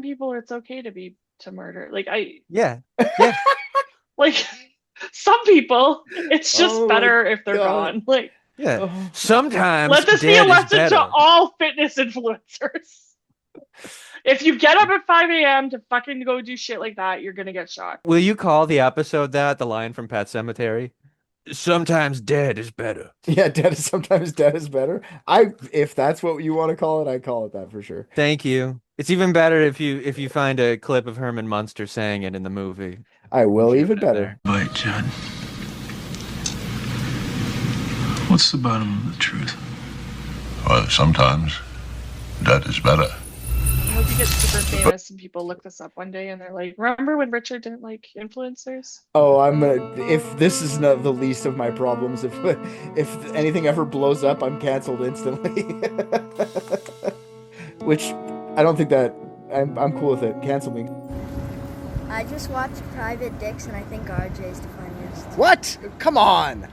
people it's okay to murder. Like Yeah. like some people, it's just Oh better my if they're God. gone. Like Yeah. Sometimes let this be dead a is lesson to better. all fitness influencers. If you get up at 5 a.m. to fucking go do shit like that, you're gonna get shot. Will you call the episode that the line from Pet Sematary? Sometimes dead is better. Yeah, sometimes dead is better. If that's what you want to call it, I call it that for sure. Thank you. It's even better if you find a clip of Herman Munster saying it in the movie. I will even better. Wait, Judd. What's the bottom of the truth? Well, sometimes dead is better. I hope you get super famous and people look this up one day and they're like, remember when Richard didn't like influencers? Oh, if this is not the least of my problems, if anything ever blows up, I'm canceled instantly. Which I don't think that I'm cool with it. Cancel me. I just watched Private Dicks and I think RJ's the funniest. What? Come on.